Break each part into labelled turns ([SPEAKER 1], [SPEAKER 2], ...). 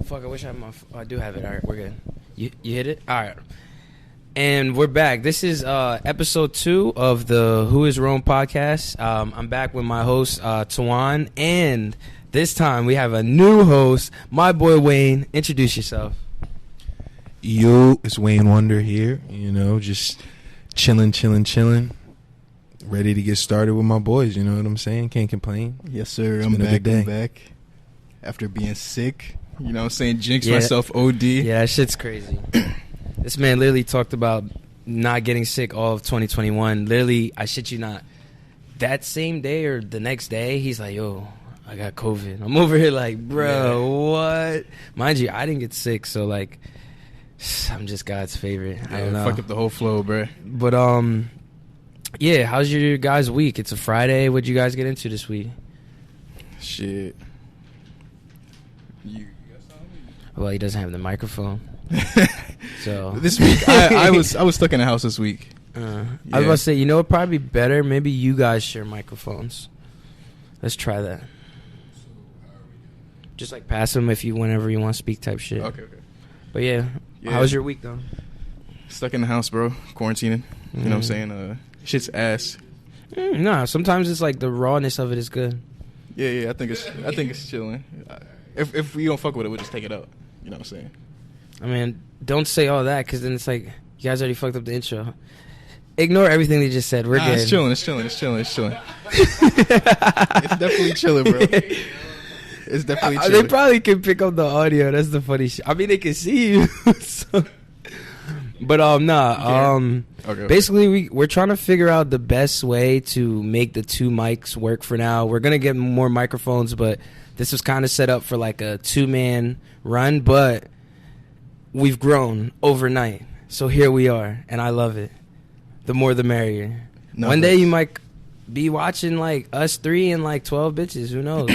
[SPEAKER 1] fuck, I wish I had my... I do have it. All right, we're good. You hit it? All right. And we're back. This is episode 2 of the Whoisroam podcast. I'm back with my host, Tawan. And this time we have a new host, my boy Wayne. Introduce yourself.
[SPEAKER 2] Yo, it's Wayne Wonder here. You know, just chilling. Ready to get started with my boys. You know what I'm saying? Can't complain.
[SPEAKER 3] Yes, sir. I'm back after being sick. You know what I'm saying? Jinx myself OD.
[SPEAKER 1] Yeah, that shit's crazy. This man literally talked about not getting sick all of 2021. Literally, I shit you not. That same day or the next day, he's like, yo, I got COVID. I'm over here like, bro, what? Mind you, I didn't get sick, so like, I'm just God's favorite. I don't know.
[SPEAKER 3] Fuck up the whole flow, bro.
[SPEAKER 1] But, yeah, how's your guys' week? It's a Friday. What'd you guys get into this week?
[SPEAKER 3] Shit. You got something?
[SPEAKER 1] Well, he doesn't have the microphone. So
[SPEAKER 3] this week, I was stuck in the house this week.
[SPEAKER 1] I was about to say, you know, it'd probably be better. Maybe you guys share microphones. Let's try that. Just like pass them whenever you want to speak type shit.
[SPEAKER 3] Okay.
[SPEAKER 1] But yeah, how was your week though?
[SPEAKER 3] Stuck in the house, bro. Quarantining. You know what I'm saying? Shit's ass.
[SPEAKER 1] Nah, sometimes it's like the rawness of it is good.
[SPEAKER 3] Yeah. I think it's chilling. If we don't fuck with it, we'll just take it out. You know what I'm saying?
[SPEAKER 1] I mean, don't say all that because then it's like you guys already fucked up the intro. Ignore everything they just said. We're good.
[SPEAKER 3] It's chilling. It's definitely chilling, bro. It's definitely chilling.
[SPEAKER 1] They probably can pick up the audio. That's the funny shit. I mean, they can see you. So. But
[SPEAKER 3] Okay.
[SPEAKER 1] Basically, we're trying to figure out the best way to make the 2 mics work for now. We're gonna get more microphones, but this was kind of set up for like a 2-man run. But we've grown overnight, so here we are, and I love it. The more, the merrier. One day you might be watching like us 3 and like 12 bitches. Who knows?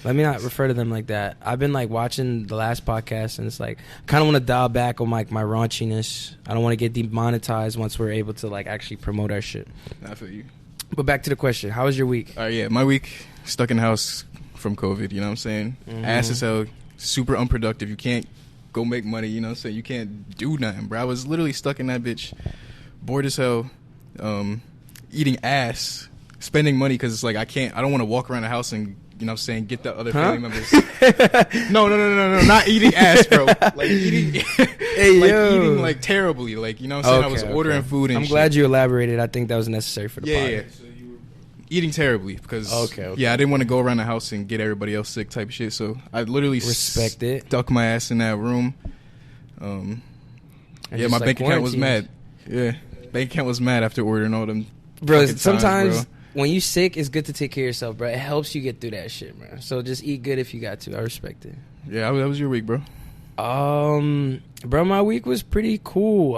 [SPEAKER 1] Let me not refer to them like that. I've been like watching the last podcast, and it's like I kind of want to dial back on like my raunchiness. I don't want to get demonetized once we're able to like actually promote our shit.
[SPEAKER 3] I feel you.
[SPEAKER 1] But back to the question: how was your week?
[SPEAKER 3] My week stuck in the house from COVID. You know what I'm saying? Ass as hell, super unproductive. You can't go make money. You know what I'm saying? You can't do nothing, bro. I was literally stuck in that bitch, bored as hell, eating ass, spending money because it's like I don't want to walk around the house and, you know what I'm saying, get the other family members. No, not eating ass, bro. Like eating, eating like terribly. Like, you know what I'm saying? I was ordering food and
[SPEAKER 1] I'm glad you elaborated. I think that was necessary for the podcast.
[SPEAKER 3] Yeah. So you were eating terribly because I didn't want to go around the house and get everybody else sick type of shit. So I literally stuck my ass in that room. My bank account was mad. Yeah, bank account was mad after ordering all them.
[SPEAKER 1] Bro, sometimes when you sick, it's good to take care of yourself, bro. It helps you get through that shit, bro. So just eat good if you got to. I respect it.
[SPEAKER 3] Yeah, how was your week, bro?
[SPEAKER 1] Bro, my week was pretty cool.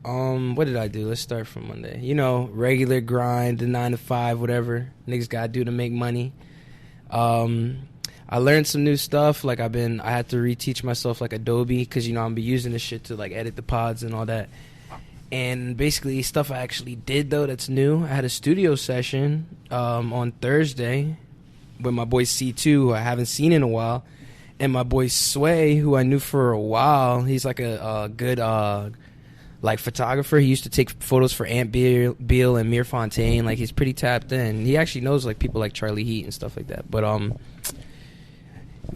[SPEAKER 1] What did I do? Let's start from Monday. You know, regular grind, the 9 to 5, whatever niggas gotta do to make money. I learned some new stuff. Like I had to reteach myself like Adobe because, you know, I'm be using this shit to like edit the pods and all that. And basically stuff I actually did though that's new. I had a studio session on Thursday with my boy C2, who I haven't seen in a while, and my boy Sway, who I knew for a while. He's like a good like photographer. He used to take photos for Ant Beale and Mir Fontaine. Like he's pretty tapped in. He actually knows like people like Charlie Heat and stuff like that. But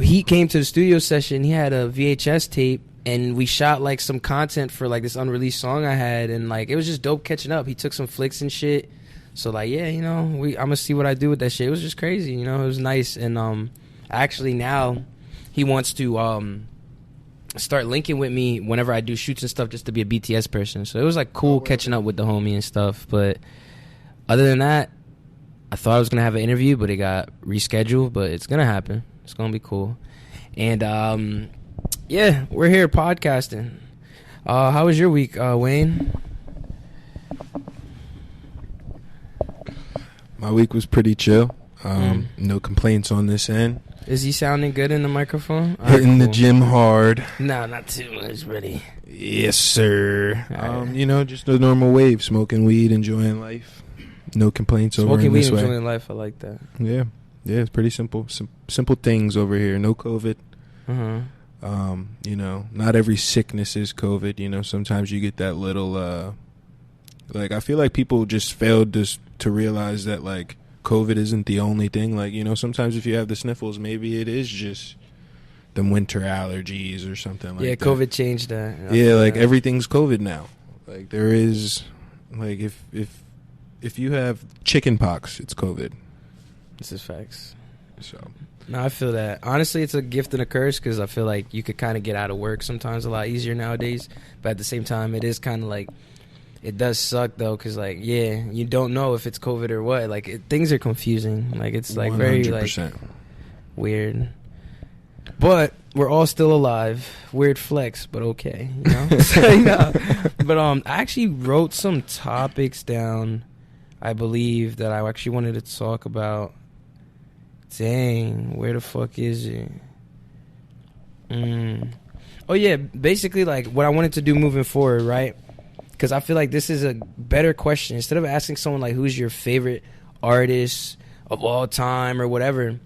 [SPEAKER 1] he came to the studio session. He had a VHS tape, and we shot like some content for like this unreleased song I had, and like it was just dope catching up. He took some flicks and shit. So like, yeah, you know, I'm gonna see what I do with that shit. It was just crazy, you know. It was nice. And actually now he wants to start linking with me whenever I do shoots and stuff, just to be a BTS person. So it was like cool catching up with the homie and stuff. But other than that, I thought I was gonna have an interview, but it got rescheduled. But it's gonna happen. It's gonna be cool. And yeah, we're here podcasting. How was your week, Wayne?
[SPEAKER 2] My week was pretty chill. No complaints on this end.
[SPEAKER 1] Is he sounding good in the microphone?
[SPEAKER 2] Hitting the gym hard.
[SPEAKER 1] No, not too much, buddy.
[SPEAKER 2] Yes, sir. You know, just the normal wave. Smoking weed, enjoying life. No complaints over in this way.
[SPEAKER 1] Smoking weed, enjoying life. I like that.
[SPEAKER 2] Yeah, it's pretty simple. Simple things over here. No COVID. You know, not every sickness is COVID. You know, sometimes you get that little, like, I feel like people just failed to realize that, like, COVID isn't the only thing. Like, you know, sometimes if you have the sniffles, maybe it is just them winter allergies or something like that.
[SPEAKER 1] Yeah, COVID changed that.
[SPEAKER 2] Yeah, like, everything's COVID now. Like, there is, like, if you have chicken pox, it's COVID.
[SPEAKER 1] This is facts.
[SPEAKER 2] So.
[SPEAKER 1] No, I feel that. Honestly, it's a gift and a curse because I feel like you could kind of get out of work sometimes a lot easier nowadays. But at the same time, it is kind of like, it does suck though because, like, yeah, you don't know if it's COVID or what. Like, things are confusing. Like, it's like 100%. Very like weird. But we're all still alive. Weird flex, but okay. You know? But I actually wrote some topics down, I believe, that I actually wanted to talk about. Dang, where the fuck is it? Oh, yeah, basically, like, what I wanted to do moving forward, right? Because I feel like this is a better question. Instead of asking someone, like, who's your favorite artist of all time or whatever,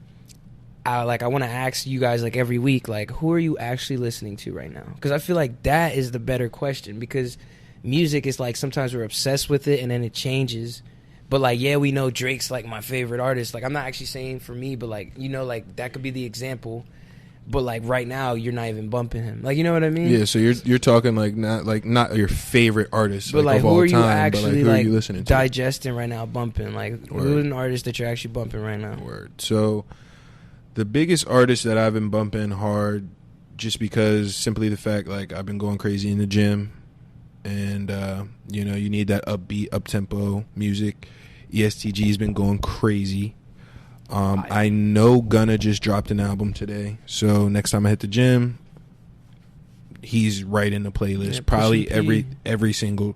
[SPEAKER 1] I want to ask you guys, like, every week, like, who are you actually listening to right now? Because I feel like that is the better question because music is, like, sometimes we're obsessed with it and then it changes. But, like, yeah, we know Drake's, like, my favorite artist. Like, I'm not actually saying for me, but, like, you know, like, that could be the example. But, like, right now, you're not even bumping him. Like, you know what I mean?
[SPEAKER 2] Yeah, so you're talking, not your favorite artist,
[SPEAKER 1] but, like,
[SPEAKER 2] of all
[SPEAKER 1] who are you
[SPEAKER 2] time,
[SPEAKER 1] actually,
[SPEAKER 2] who
[SPEAKER 1] like,
[SPEAKER 2] are you listening to?
[SPEAKER 1] Digesting right now, bumping? Like, who's an artist that you're actually bumping right now?
[SPEAKER 2] Word. So, the biggest artist that I've been bumping hard, just because simply the fact, like, I've been going crazy in the gym. And, you know, you need that upbeat, up-tempo music. ESTG's been going crazy. I know Gunna just dropped an album today, so next time I hit the gym, he's right in the playlist. Yeah, probably every single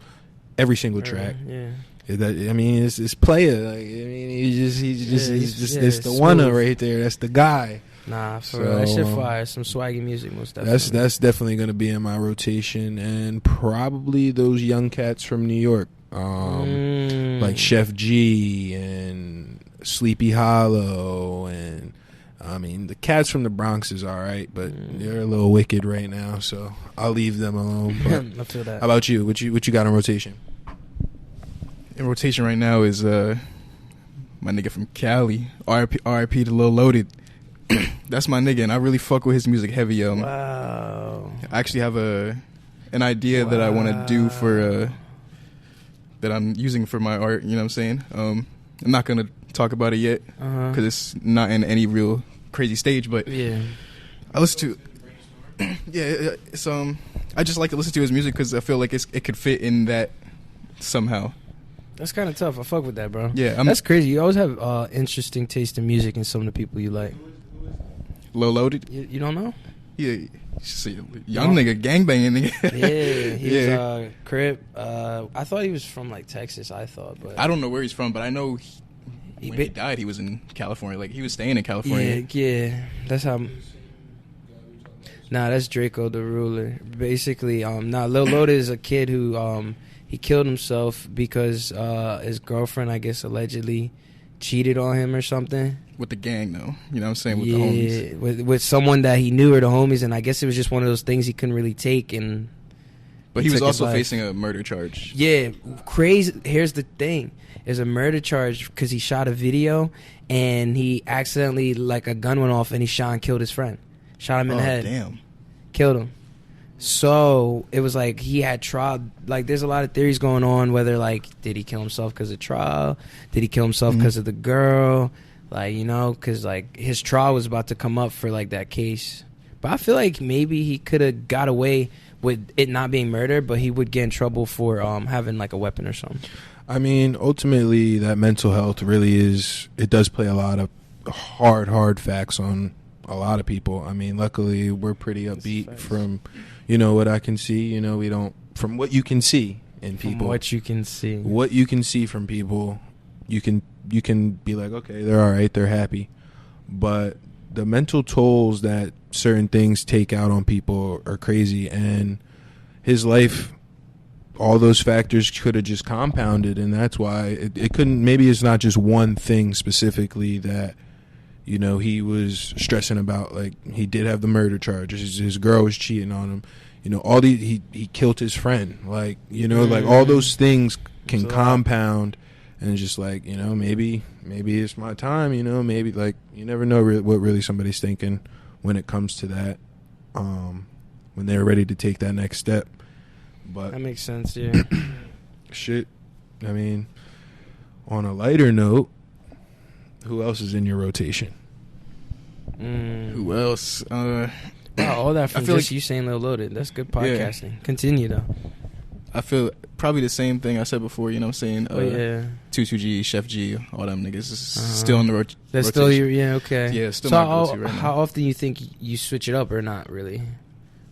[SPEAKER 2] track.
[SPEAKER 1] Yeah.
[SPEAKER 2] I mean, it's player. Like, I mean, he's just it's the one right there. That's the guy.
[SPEAKER 1] Nah, for real. That shit fire. Some swaggy music, most definitely.
[SPEAKER 2] That's definitely gonna be in my rotation, and probably those young cats from New York. Like Chef G and Sleepy Hollow, and I mean the cats from the Bronx is all right, but they're a little wicked right now, so I'll leave them alone. But
[SPEAKER 1] I feel that.
[SPEAKER 2] How about you? What you got in rotation?
[SPEAKER 3] In rotation right now is my nigga from Cali, RIP to Lil Loaded. That's my nigga, and I really fuck with his music heavy.
[SPEAKER 1] Wow.
[SPEAKER 3] I actually have an idea that I want to do for that I'm using for my art, you know what I'm saying? I'm not going to talk about it yet because it's not in any real crazy stage, but
[SPEAKER 1] yeah,
[SPEAKER 3] I listen to it's I just like to listen to his music because I feel like it could fit in that somehow.
[SPEAKER 1] That's kind of tough. I fuck with that, bro.
[SPEAKER 3] Yeah,
[SPEAKER 1] that's crazy. You always have interesting taste in music and some of the people you like.
[SPEAKER 3] Low Loaded?
[SPEAKER 1] You don't know?
[SPEAKER 3] Yeah, he's a young nigga, gangbanging nigga.
[SPEAKER 1] Yeah, he's Crip. I thought he was from like Texas. But
[SPEAKER 3] I don't know where he's from, but I know when he died, he was in California. Like he was staying in California.
[SPEAKER 1] Yeah. That's how. Nah, that's Draco the Ruler. Basically, Lil Loaded is a kid who he killed himself because his girlfriend, I guess, allegedly cheated on him or something.
[SPEAKER 3] With the gang, though. You know what I'm saying? With the homies.
[SPEAKER 1] With someone that he knew or the homies, and I guess it was just one of those things he couldn't really take.
[SPEAKER 3] But he was also facing a murder charge.
[SPEAKER 1] Yeah, crazy. Here's the thing. There's a murder charge because he shot a video, and he accidentally, like, a gun went off, and he shot and killed his friend. Shot him in the head.
[SPEAKER 3] Damn.
[SPEAKER 1] Killed him. So it was like he had trial. Like, there's a lot of theories going on, whether, like, did he kill himself because of trial? Did he kill himself because of the girl? Like, you know, because, like, his trial was about to come up for, like, that case. But I feel like maybe he could have got away with it not being murder, but he would get in trouble for having, like, a weapon or something.
[SPEAKER 2] I mean, ultimately, that mental health really is, it does play a lot of hard facts on a lot of people. I mean, luckily, we're pretty upbeat from, you know, what I can see. You know, we don't, from what you can see in people.
[SPEAKER 1] From what you can see.
[SPEAKER 2] What you can see from people, you can be like, okay, they're all right, they're happy. But the mental tolls that certain things take out on people are crazy. And his life, all those factors could have just compounded, and that's why it couldn't. Maybe it's not just one thing specifically that you know, he was stressing about, like, he did have the murder charges. His girl was cheating on him. You know, all these, he killed his friend. Like, you know, like all those things can compound, and it's just like, you know, maybe it's my time. You know, maybe, like, you never know what really somebody's thinking when it comes to that. When they're ready to take that next step. But
[SPEAKER 1] that makes sense. Yeah.
[SPEAKER 2] Shit. I mean, on a lighter note, who else is in your rotation?
[SPEAKER 3] Who else?
[SPEAKER 1] Wow, all that from just like you saying Lil Loaded. That's good podcasting. Yeah. Continue, though.
[SPEAKER 3] I feel probably the same thing I said before, you know what I'm saying? 22G, Chef G, all them niggas is still on the rotation.
[SPEAKER 1] That's still your, okay.
[SPEAKER 3] Yeah, still
[SPEAKER 1] so
[SPEAKER 3] my go-to right now.
[SPEAKER 1] How often you think you switch it up or not really?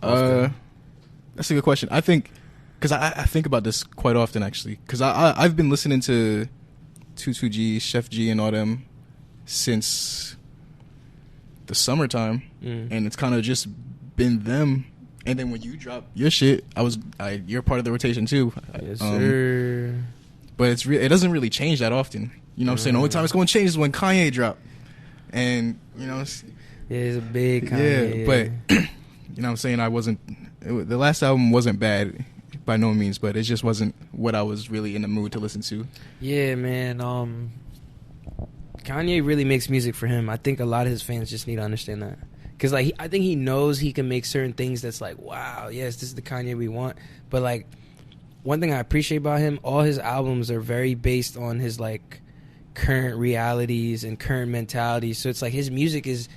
[SPEAKER 3] That's a good question. I think, because I think about this quite often, actually. Because I've been listening to 22G, Chef G, and all them since the summertime. And it's kind of just been them. And then when you drop your shit, you're part of the rotation too.
[SPEAKER 1] Yes, sir.
[SPEAKER 3] But it doesn't really change that often. You know what I'm saying? The only time it's going to change is when Kanye drop. And, you know.
[SPEAKER 1] It's a big Kanye.
[SPEAKER 3] Yeah, but, you know what I'm saying? The last album wasn't bad by no means, but it just wasn't what I was really in the mood to listen to.
[SPEAKER 1] Yeah, man. Kanye really makes music for him. I think a lot of his fans just need to understand that. Because, like, I think he knows he can make certain things that's like, wow, yes, this is the Kanye we want. But, like, one thing I appreciate about him, all his albums are very based on his, like, current realities and current mentalities. So it's like his music is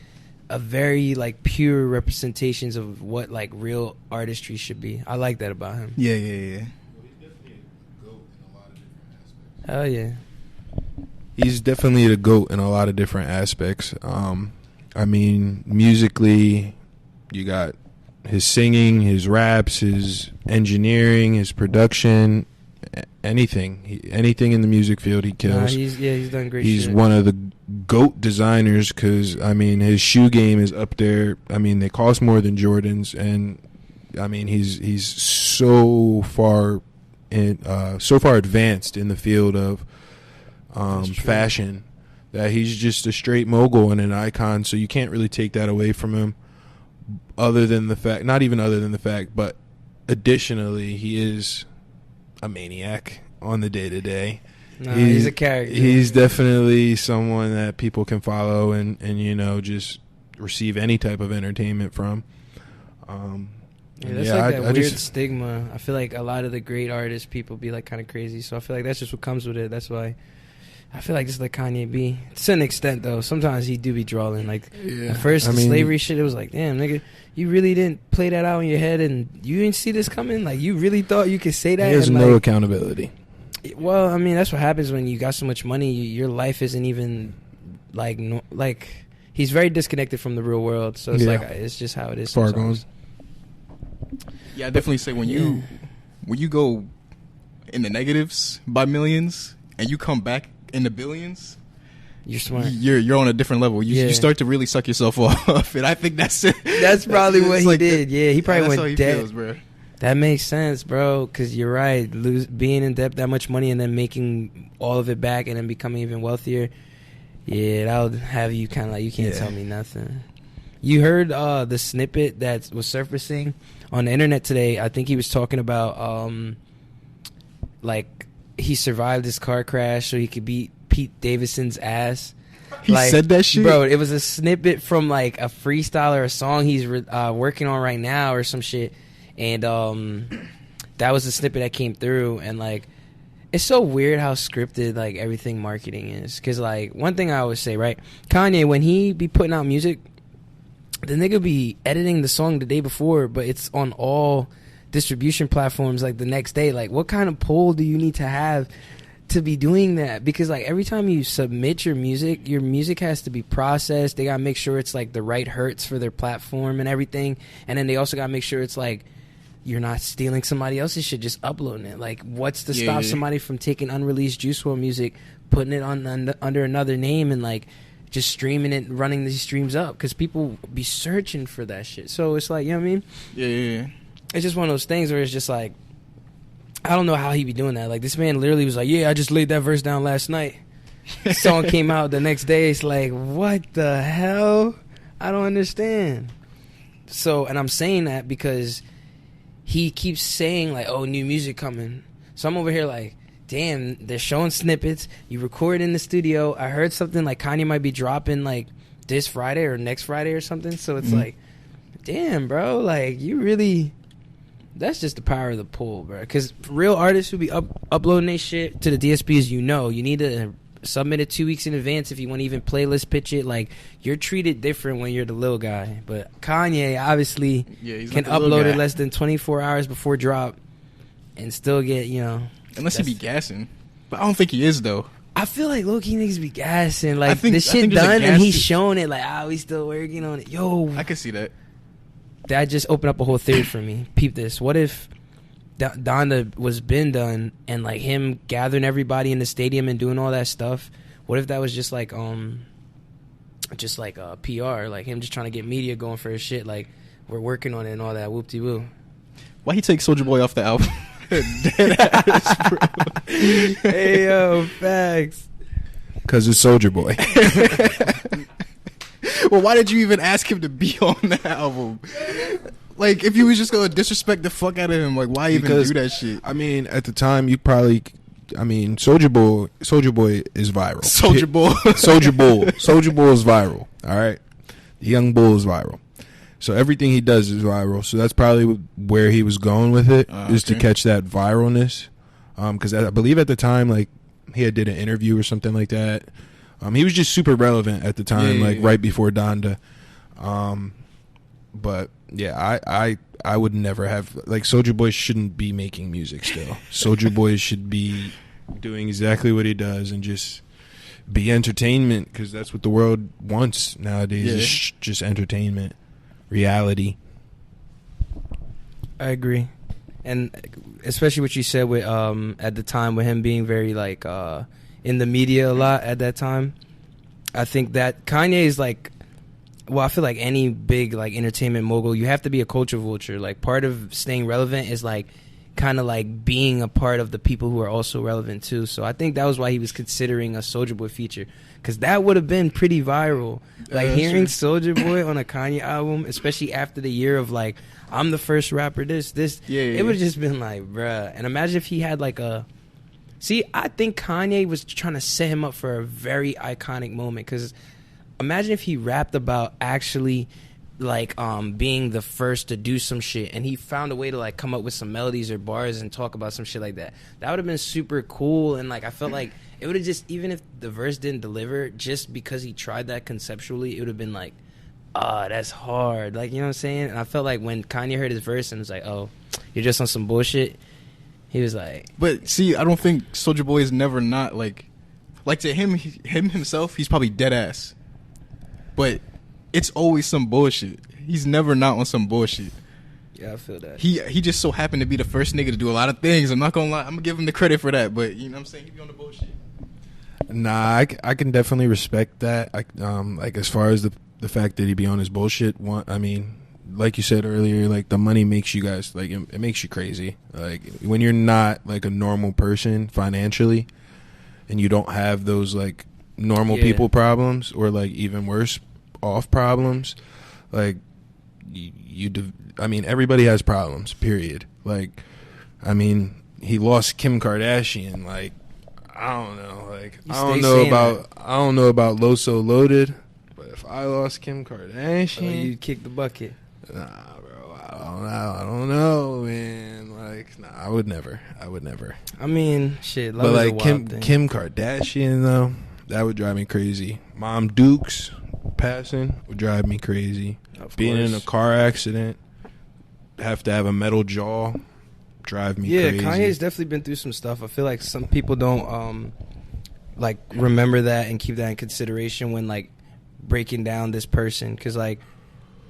[SPEAKER 1] a very, like, pure representations of what, like, real artistry should be. I like that about him.
[SPEAKER 3] Yeah.
[SPEAKER 2] Well, he's definitely a GOAT in a lot of different aspects.
[SPEAKER 1] Hell yeah.
[SPEAKER 2] He's definitely the GOAT in a lot of different aspects. I mean, musically, you got his singing, his raps, his engineering, his production, anything in the music field he kills.
[SPEAKER 1] He's done great.
[SPEAKER 2] He's
[SPEAKER 1] shit.
[SPEAKER 2] one of the GOAT designers because, I mean, his shoe game is up there. I mean, they cost more than Jordans, and I mean, he's so far advanced in the field of fashion that he's just a straight mogul and an icon. So you can't really take that away from him. But additionally, he is a maniac on the day-to-day.
[SPEAKER 1] He's a character.
[SPEAKER 2] He's definitely someone that people can follow and you know, just receive any type of entertainment from.
[SPEAKER 1] That's like that weird stigma. I feel like a lot of the great artists, people be like kind of crazy. So I feel like that's just what comes with it. That's why I feel like just like Kanye be. To an extent, though. Sometimes he do be drawing. Like, at first, the slavery shit, it was like, damn, nigga, you really didn't play that out in your head and you didn't see this coming? Like, you really thought you could say that?
[SPEAKER 2] There's no accountability.
[SPEAKER 1] Well, I mean, that's what happens when you got so much money. Your life isn't even, like, he's very disconnected from the real world. So it's like, it's just how it is sometimes.
[SPEAKER 3] Yeah, I definitely say when you go in the negatives by millions and you come back in the billions,
[SPEAKER 1] you're smart.
[SPEAKER 3] You're on a different level. You start to really suck yourself off, and I think that's it.
[SPEAKER 1] That's probably what he did. Yeah, he probably went dead.
[SPEAKER 3] Feels, bro.
[SPEAKER 1] That makes sense, bro. Because you're right. Being in debt that much money and then making all of it back and then becoming even wealthier. Yeah, that would have you kind of like, you can't tell me nothing. You heard the snippet that was surfacing on the internet today. I think he was talking about like he survived this car crash so he could beat Pete Davidson's ass.
[SPEAKER 3] He said that shit?
[SPEAKER 1] Bro, it was a snippet from like a freestyle or a song he's working on right now or some shit. And that was the snippet that came through. And like, it's so weird how scripted like everything marketing is. Because like, one thing I always say, right? Kanye, when he be putting out music, the nigga be editing the song the day before, but it's on all distribution platforms like the next day. Like, what kind of pull do you need to have to be doing that? Because like every time you submit your music has to be processed. They gotta make sure it's like the right hertz for their platform and everything. And then they also gotta make sure it's like you're not stealing somebody else's shit, just uploading it. Like, what's to stop somebody from taking unreleased Juice WRLD music, putting it on under another name and like just streaming it and running these streams up? Because people be searching for that shit. So it's like, you know what I mean?
[SPEAKER 3] Yeah.
[SPEAKER 1] It's just one of those things where it's just like, I don't know how he be doing that. Like, this man literally was like, yeah, I just laid that verse down last night. song came out the next day. It's like, what the hell? I don't understand. So, and I'm saying that because he keeps saying like, oh, new music coming. So I'm over here like, damn, they're showing snippets. You record in the studio. I heard something like Kanye might be dropping like this Friday or next Friday or something. So it's like, damn, bro, like you really, that's just the power of the pull, bro. Because real artists who be uploading their shit to the DSPs, you need to submit it 2 weeks in advance if you want to even playlist pitch it. Like, you're treated different when you're the little guy. But Kanye obviously can upload it less than 24 hours before drop and still get,
[SPEAKER 3] unless he be gassing. But I don't think he is, though.
[SPEAKER 1] I feel like low-key niggas be gassing. Like, the shit done and he's showing it. Like, we still working on it. Yo.
[SPEAKER 3] I can see that.
[SPEAKER 1] That just opened up a whole theory for me. Peep this. What if Donda was been done and like him gathering everybody in the stadium and doing all that stuff? What if that was just like PR, like him just trying to get media going for his shit, like we're working on it and all that whoop-de-woo.
[SPEAKER 3] Why he take Souja Boy off the album? Dead ass, bro.
[SPEAKER 1] Hey yo, facts.
[SPEAKER 2] Because it's Souja Boy.
[SPEAKER 3] Well, why did you even ask him to be on the album? Like, if you was just gonna disrespect the fuck out of him, like, why even do that shit?
[SPEAKER 2] I mean, at the time, Souja Boy is viral.
[SPEAKER 3] Souja Boy.
[SPEAKER 2] Souja Boy is viral. All right, the young bull is viral. So everything he does is viral. So that's probably where he was going with it, is to catch that viralness. Because I believe at the time, like, he did an interview or something like that. He was just super relevant at the time, right before Donda. But yeah, I would never have, like, Souja Boy shouldn't be making music still. Souja Boy should be doing exactly what he does and just be entertainment, because that's what the world wants nowadays. Is just entertainment, reality.
[SPEAKER 1] I agree, and especially what you said with at the time with him being very like in the media a lot at that time. I think that Kanye is like, well, I feel like any big like entertainment mogul, you have to be a culture vulture. Like, part of staying relevant is like kind of like being a part of the people who are also relevant too. So I think that was why he was considering a Souja Boy feature, because that would have been pretty viral. Like, hearing Souja Boy on a Kanye album, especially after the year of like, I'm the first rapper, it would have just been like, bruh. And imagine if he had like I think Kanye was trying to set him up for a very iconic moment, because imagine if he rapped about actually like being the first to do some shit, and he found a way to like come up with some melodies or bars and talk about some shit like that. That would have been super cool. And like, I felt like it would have just, even if the verse didn't deliver, just because he tried that conceptually, it would have been like, that's hard. Like, you know what I'm saying? And I felt like when Kanye heard his verse and was like, oh, you're just on some bullshit, he was like...
[SPEAKER 3] But see, I don't think Souja Boy is never not like to him himself, he's probably dead ass. But it's always some bullshit. He's never not on some bullshit.
[SPEAKER 1] Yeah, I feel that.
[SPEAKER 3] He just so happened to be the first nigga to do a lot of things. I'm not gonna lie. I'm gonna give him the credit for that. But you know what I'm saying? He be on the bullshit.
[SPEAKER 2] Nah, I can definitely respect that. Like, as far as the fact that he be on his bullshit. I mean, like you said earlier, like, the money makes you guys, like, it makes you crazy. Like, when you're not like a normal person financially, and you don't have those like normal people problems, or like even worse off problems, like I mean, everybody has problems, period. Like, I mean, he lost Kim Kardashian. Like, I don't know. Like, I don't know about Loso Loaded, but if I lost Kim Kardashian,
[SPEAKER 1] you'd kick the bucket.
[SPEAKER 2] Nah, bro. I don't know, man. Like, nah, I would never.
[SPEAKER 1] I mean, shit.
[SPEAKER 2] But like Kim Kardashian though, that would drive me crazy. Mom Dukes passing would drive me crazy. Being in a car accident, have to have a metal jaw, drive me crazy.
[SPEAKER 1] Yeah, Kanye's definitely been through some stuff. I feel like some people don't like remember that and keep that in consideration when like breaking down this person, because like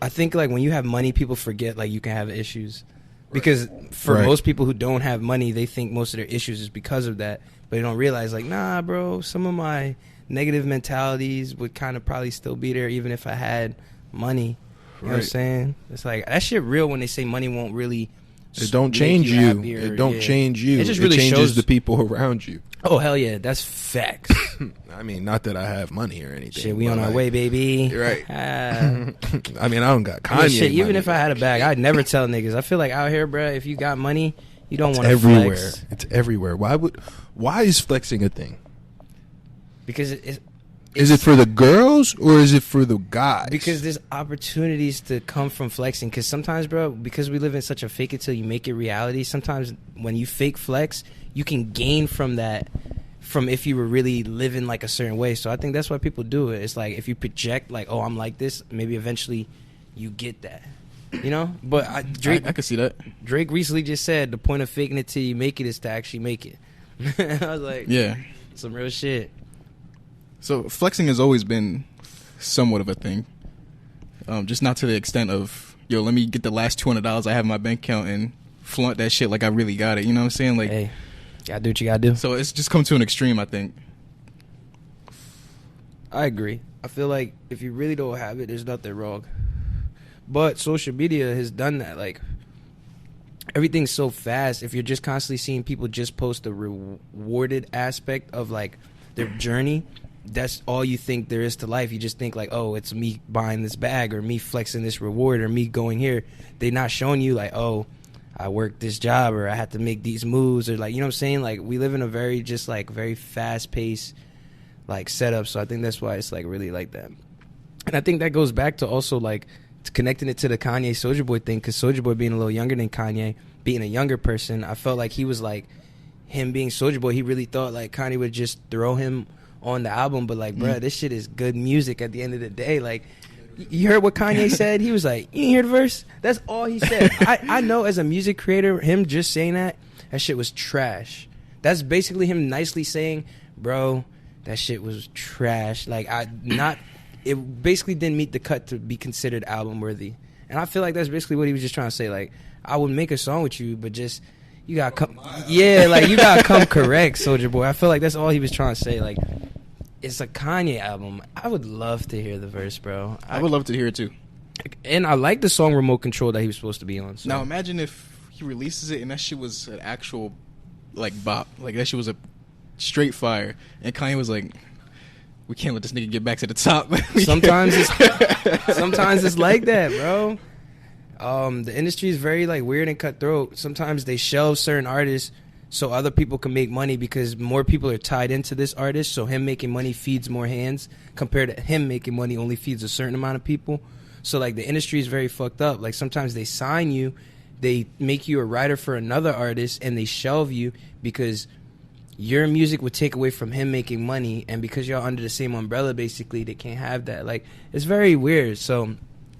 [SPEAKER 1] I think like when you have money, people forget like you can have issues. Because for most people who don't have money, they think most of their issues is because of that. But they don't realize, like, nah, bro, some of my negative mentalities would kind of probably still be there even if I had money. You know what I'm saying? It's like, that shit real when they say money won't really...
[SPEAKER 2] It don't change you. It don't change you.
[SPEAKER 1] It just really
[SPEAKER 2] changes
[SPEAKER 1] shows
[SPEAKER 2] the people around you.
[SPEAKER 1] Oh hell yeah, that's facts.
[SPEAKER 2] I mean, not that I have money or anything.
[SPEAKER 1] Shit, we on our way, baby.
[SPEAKER 2] You're right.
[SPEAKER 1] I
[SPEAKER 2] I mean, I don't got Kanye.
[SPEAKER 1] mean, shit, even
[SPEAKER 2] money.
[SPEAKER 1] if I had a bag, I'd never tell niggas. I feel like out here, bro, if you got money, you don't want to
[SPEAKER 2] everywhere.
[SPEAKER 1] flex.
[SPEAKER 2] It's everywhere. Why is flexing a thing?
[SPEAKER 1] Because
[SPEAKER 2] Is it for the girls or is it for the guys?
[SPEAKER 1] Because there's opportunities to come from flexing. Because sometimes, bro, because we live in such a fake it till you make it reality, sometimes when you fake flex, you can gain from that from if you were really living like a certain way. So I think that's why people do it. It's like if you project like, oh, I'm like this, maybe eventually you get that. You know? But Drake,
[SPEAKER 3] I could see that.
[SPEAKER 1] Drake recently just said the point of faking it till you make it is to actually make it. I was like,
[SPEAKER 3] Yeah.
[SPEAKER 1] some real shit.
[SPEAKER 3] So flexing has always been somewhat of a thing. Just not to the extent of, yo, let me get the last $200 I have in my bank account and flaunt that shit like I really got it. You know what I'm saying? Like,
[SPEAKER 1] Hey, gotta do what you gotta do.
[SPEAKER 3] so it's just come to an extreme, I think.
[SPEAKER 1] I agree. I feel like if you really don't have it, there's nothing wrong. But social media has done that. Like, everything's so fast. If you're just constantly seeing people just post the rewarded aspect of, like, their journey, that's all you think there is to life. You just think, like, oh, it's me buying this bag or me flexing this reward or me going here. They're not showing you, like, oh, I worked this job or I had to make these moves or, like, you know what I'm saying? Like, we live in a very, just, like, very fast-paced, like, setup. So I think that's why it's, like, really like that. And I think that goes back to also, like, connecting it to the Kanye Souja Boy thing, because Souja Boy being a little younger than Kanye, being a younger person, I felt like he was, like, him being Souja Boy, he really thought, like, Kanye would just throw him on the album. But, like, bruh, this shit is good music at the end of the day. Like, you heard what Kanye said? He was like, you didn't hear the verse? That's all he said. I know as a music creator, him just saying that shit was trash. That's basically him nicely saying, bro, that shit was trash. Like, it basically didn't meet the cut to be considered album worthy. And I feel like that's basically what he was just trying to say. Like, I would make a song with you, but just, you gotta come, yeah, like, you gotta come correct, Souja Boy. I feel like that's all he was trying to say. Like, it's a Kanye album. I would love to hear the verse, bro.
[SPEAKER 3] I would love to hear it too.
[SPEAKER 1] And I like the song Remote Control that he was supposed to be on. So.
[SPEAKER 3] Now imagine if he releases it and that shit was an actual, like, bop. Like, that shit was a straight fire. And Kanye was like, we can't let this nigga get back to the top.
[SPEAKER 1] Sometimes it's like that, bro. The industry is very, like, weird and cutthroat. Sometimes they shelve certain artists so other people can make money because more people are tied into this artist. So him making money feeds more hands compared to him making money only feeds a certain amount of people. So, like, the industry is very fucked up. Like, sometimes they sign you, they make you a writer for another artist, and they shelve you because your music would take away from him making money, and because y'all under the same umbrella, basically, they can't have that. Like, it's very weird. So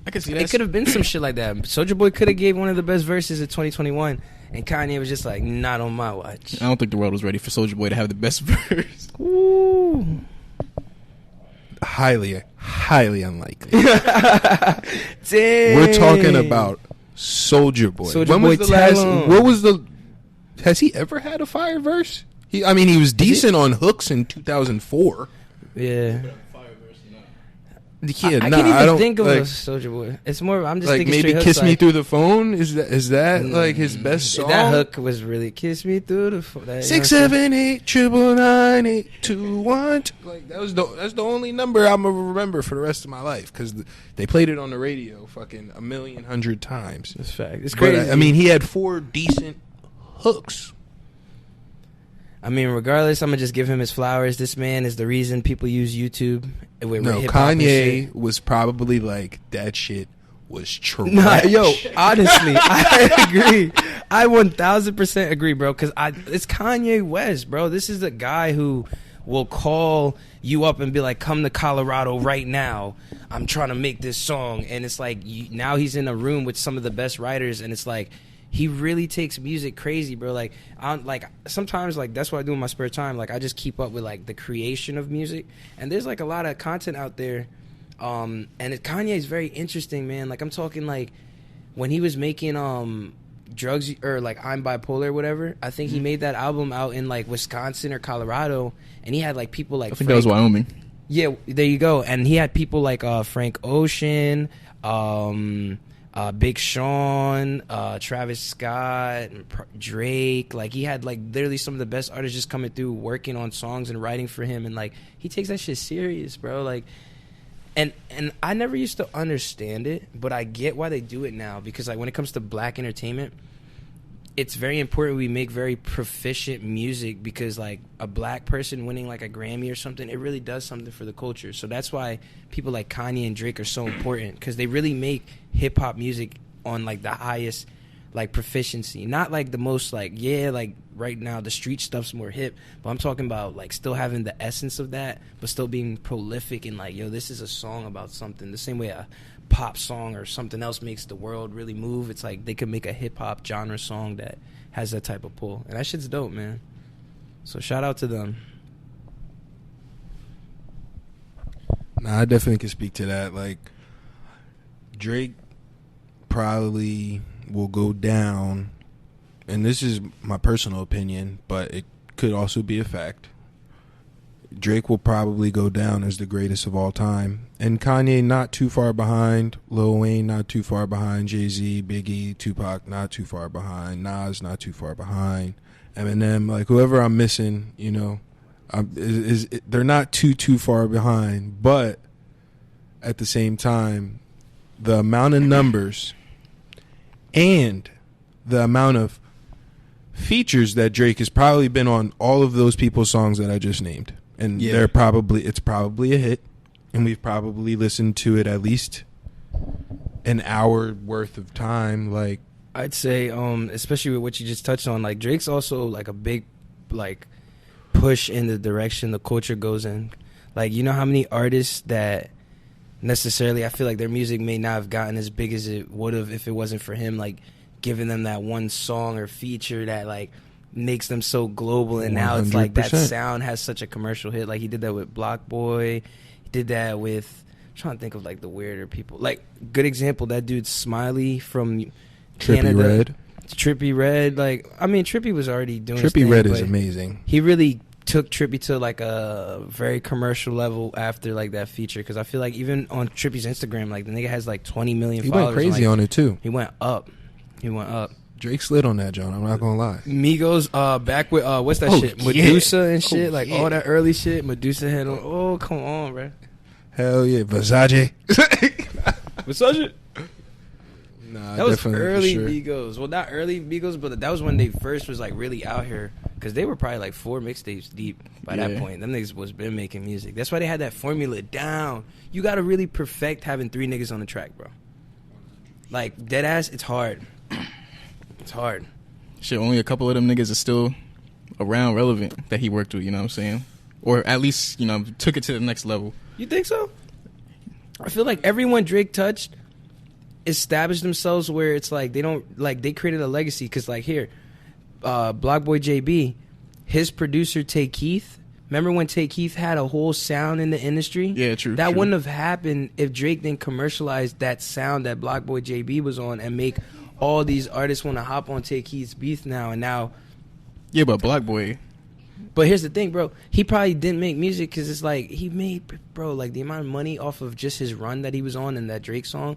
[SPEAKER 3] I can see that.
[SPEAKER 1] it could have been some shit like that. Soulja Boy could have gave one of the best verses of 2021, and Kanye was just like, not on my watch.
[SPEAKER 3] I don't think the world was ready for Soulja Boy to have the best verse.
[SPEAKER 1] Ooh.
[SPEAKER 2] Highly unlikely.
[SPEAKER 1] Damn.
[SPEAKER 2] We're talking about Soulja Boy.
[SPEAKER 1] Soulja
[SPEAKER 2] When
[SPEAKER 1] Boy,
[SPEAKER 2] was the
[SPEAKER 1] tell
[SPEAKER 2] last?
[SPEAKER 1] him.
[SPEAKER 2] What was the? Has he ever had a fire verse? He was decent on hooks in 2004.
[SPEAKER 1] Yeah.
[SPEAKER 2] Yeah,
[SPEAKER 1] I
[SPEAKER 2] nah,
[SPEAKER 1] can't even
[SPEAKER 2] don't
[SPEAKER 1] think of
[SPEAKER 2] like,
[SPEAKER 1] a Soulja Boy. It's more. I'm just
[SPEAKER 2] like
[SPEAKER 1] thinking
[SPEAKER 2] maybe
[SPEAKER 1] straight
[SPEAKER 2] "Kiss
[SPEAKER 1] hooks,
[SPEAKER 2] Me
[SPEAKER 1] like,
[SPEAKER 2] Through the Phone." Is that like his best song?
[SPEAKER 1] That hook was really "Kiss Me Through the Phone."
[SPEAKER 2] 678-999-821. Like that's the only number I'm gonna remember for the rest of my life because they played it on the radio fucking 1,100,000 times.
[SPEAKER 1] That's fact. It's
[SPEAKER 2] But
[SPEAKER 1] crazy.
[SPEAKER 2] I mean, he had 4 decent hooks.
[SPEAKER 1] I mean, regardless, I'm gonna just give him his flowers. This man is the reason people use YouTube. With
[SPEAKER 2] No,
[SPEAKER 1] hip-hop and
[SPEAKER 2] Kanye
[SPEAKER 1] shit.
[SPEAKER 2] was probably like that shit was trash.
[SPEAKER 1] Nah, yo, honestly, I agree. I 1,000% agree, bro. Because it's Kanye West, bro. This is the guy who will call you up and be like, "Come to Colorado right now. I'm trying to make this song." And it's like now he's in a room with some of the best writers, and it's like he really takes music crazy, bro. Like, sometimes, like, that's what I do in my spare time. Like, I just keep up with, like, the creation of music. And there's, like, a lot of content out there. And Kanye is very interesting, man. Like, I'm talking, like, when he was making Drugs, or, like, I'm Bipolar or whatever, I think he made that album out in, like, Wisconsin or Colorado. And he had, like, people like
[SPEAKER 3] I think that was Wyoming.
[SPEAKER 1] Yeah, there you go. And he had people like Frank Ocean, Big Sean, Travis Scott, Drake. Like, he had like literally some of the best artists just coming through, working on songs and writing for him, and like he takes that shit serious, bro. Like, and I never used to understand it, but I get why they do it now, because like when it comes to black entertainment, it's very important we make very proficient music, because like a black person winning like a Grammy or something, it really does something for the culture. So that's why people like Kanye and Drake are so important, because they really make hip hop music on like the highest like proficiency, not like the most like, yeah, like right now the street stuff's more hip, but I'm talking about like still having the essence of that, but still being prolific and like, yo, this is a song about something, the same way a pop song or something else makes the world really move. It's like they could make a hip-hop genre song that has that type of pull, and that shit's dope, man. So shout out to them.
[SPEAKER 2] Nah, I definitely can speak to that. Like, Drake probably will go down, and this is my personal opinion, but it could also be a fact. Drake will probably go down as the greatest of all time, and Kanye not too far behind, Lil Wayne not too far behind, Jay-Z, Biggie, Tupac not too far behind, Nas not too far behind, Eminem, like whoever I'm missing, you know, they're not too far behind. But at the same time, the amount of numbers and the amount of features that Drake has probably been on all of those people's songs that I just named. And it's probably a hit, and we've probably listened to it at least an hour worth of time. Like,
[SPEAKER 1] I'd say, especially with what you just touched on, like Drake's also like a big like push in the direction the culture goes in. Like, you know how many artists that necessarily I feel like their music may not have gotten as big as it would have if it wasn't for him, like giving them that one song or feature that like makes them so global, and now it's like that sound has such a commercial hit. Like he did that with Block Boy, he did that with, I'm trying to think of like the weirder people. Like, good example, that dude Smiley from Canada. Trippie Redd. Like, I mean, Trippie was already doing
[SPEAKER 2] Trippie Redd is amazing.
[SPEAKER 1] He really took Trippie to like a very commercial level after like that feature, because I feel like even on Trippie's Instagram, like the nigga has like 20 million followers.
[SPEAKER 2] He went crazy on it too.
[SPEAKER 1] He went up.
[SPEAKER 2] Drake slid on that, John. I'm not gonna lie.
[SPEAKER 1] Migos, back with what's that shit? Medusa and shit, like all that early shit. Medusa had on. Oh, come on, bro.
[SPEAKER 2] Hell yeah, Versace.
[SPEAKER 1] Versace.
[SPEAKER 2] Nah,
[SPEAKER 1] that was early Migos. Well, not early Migos, but that was when they first was like really out here, because they were probably like 4 mixtapes deep by that point. Them niggas was been making music. That's why they had that formula down. You got to really perfect having 3 niggas on the track, bro. Like, dead ass, it's hard. It's hard.
[SPEAKER 3] Shit, only a couple of them niggas are still around relevant that he worked with, you know what I'm saying? Or at least, you know, took it to the next level.
[SPEAKER 1] You think so? I feel like everyone Drake touched established themselves where it's like they don't, like they created a legacy. Because like here, Block Boy JB, his producer Tay Keith, remember when Tay Keith had a whole sound in the industry?
[SPEAKER 3] Yeah, true.
[SPEAKER 1] That wouldn't have happened if Drake didn't commercialize that sound that Block Boy JB was on and make all these artists want to hop on Tay Keith's beat now. And now,
[SPEAKER 3] yeah, but Block Boy.
[SPEAKER 1] But here's the thing, bro. He probably didn't make music because it's like he made, bro, like the amount of money off of just his run that he was on in that Drake song,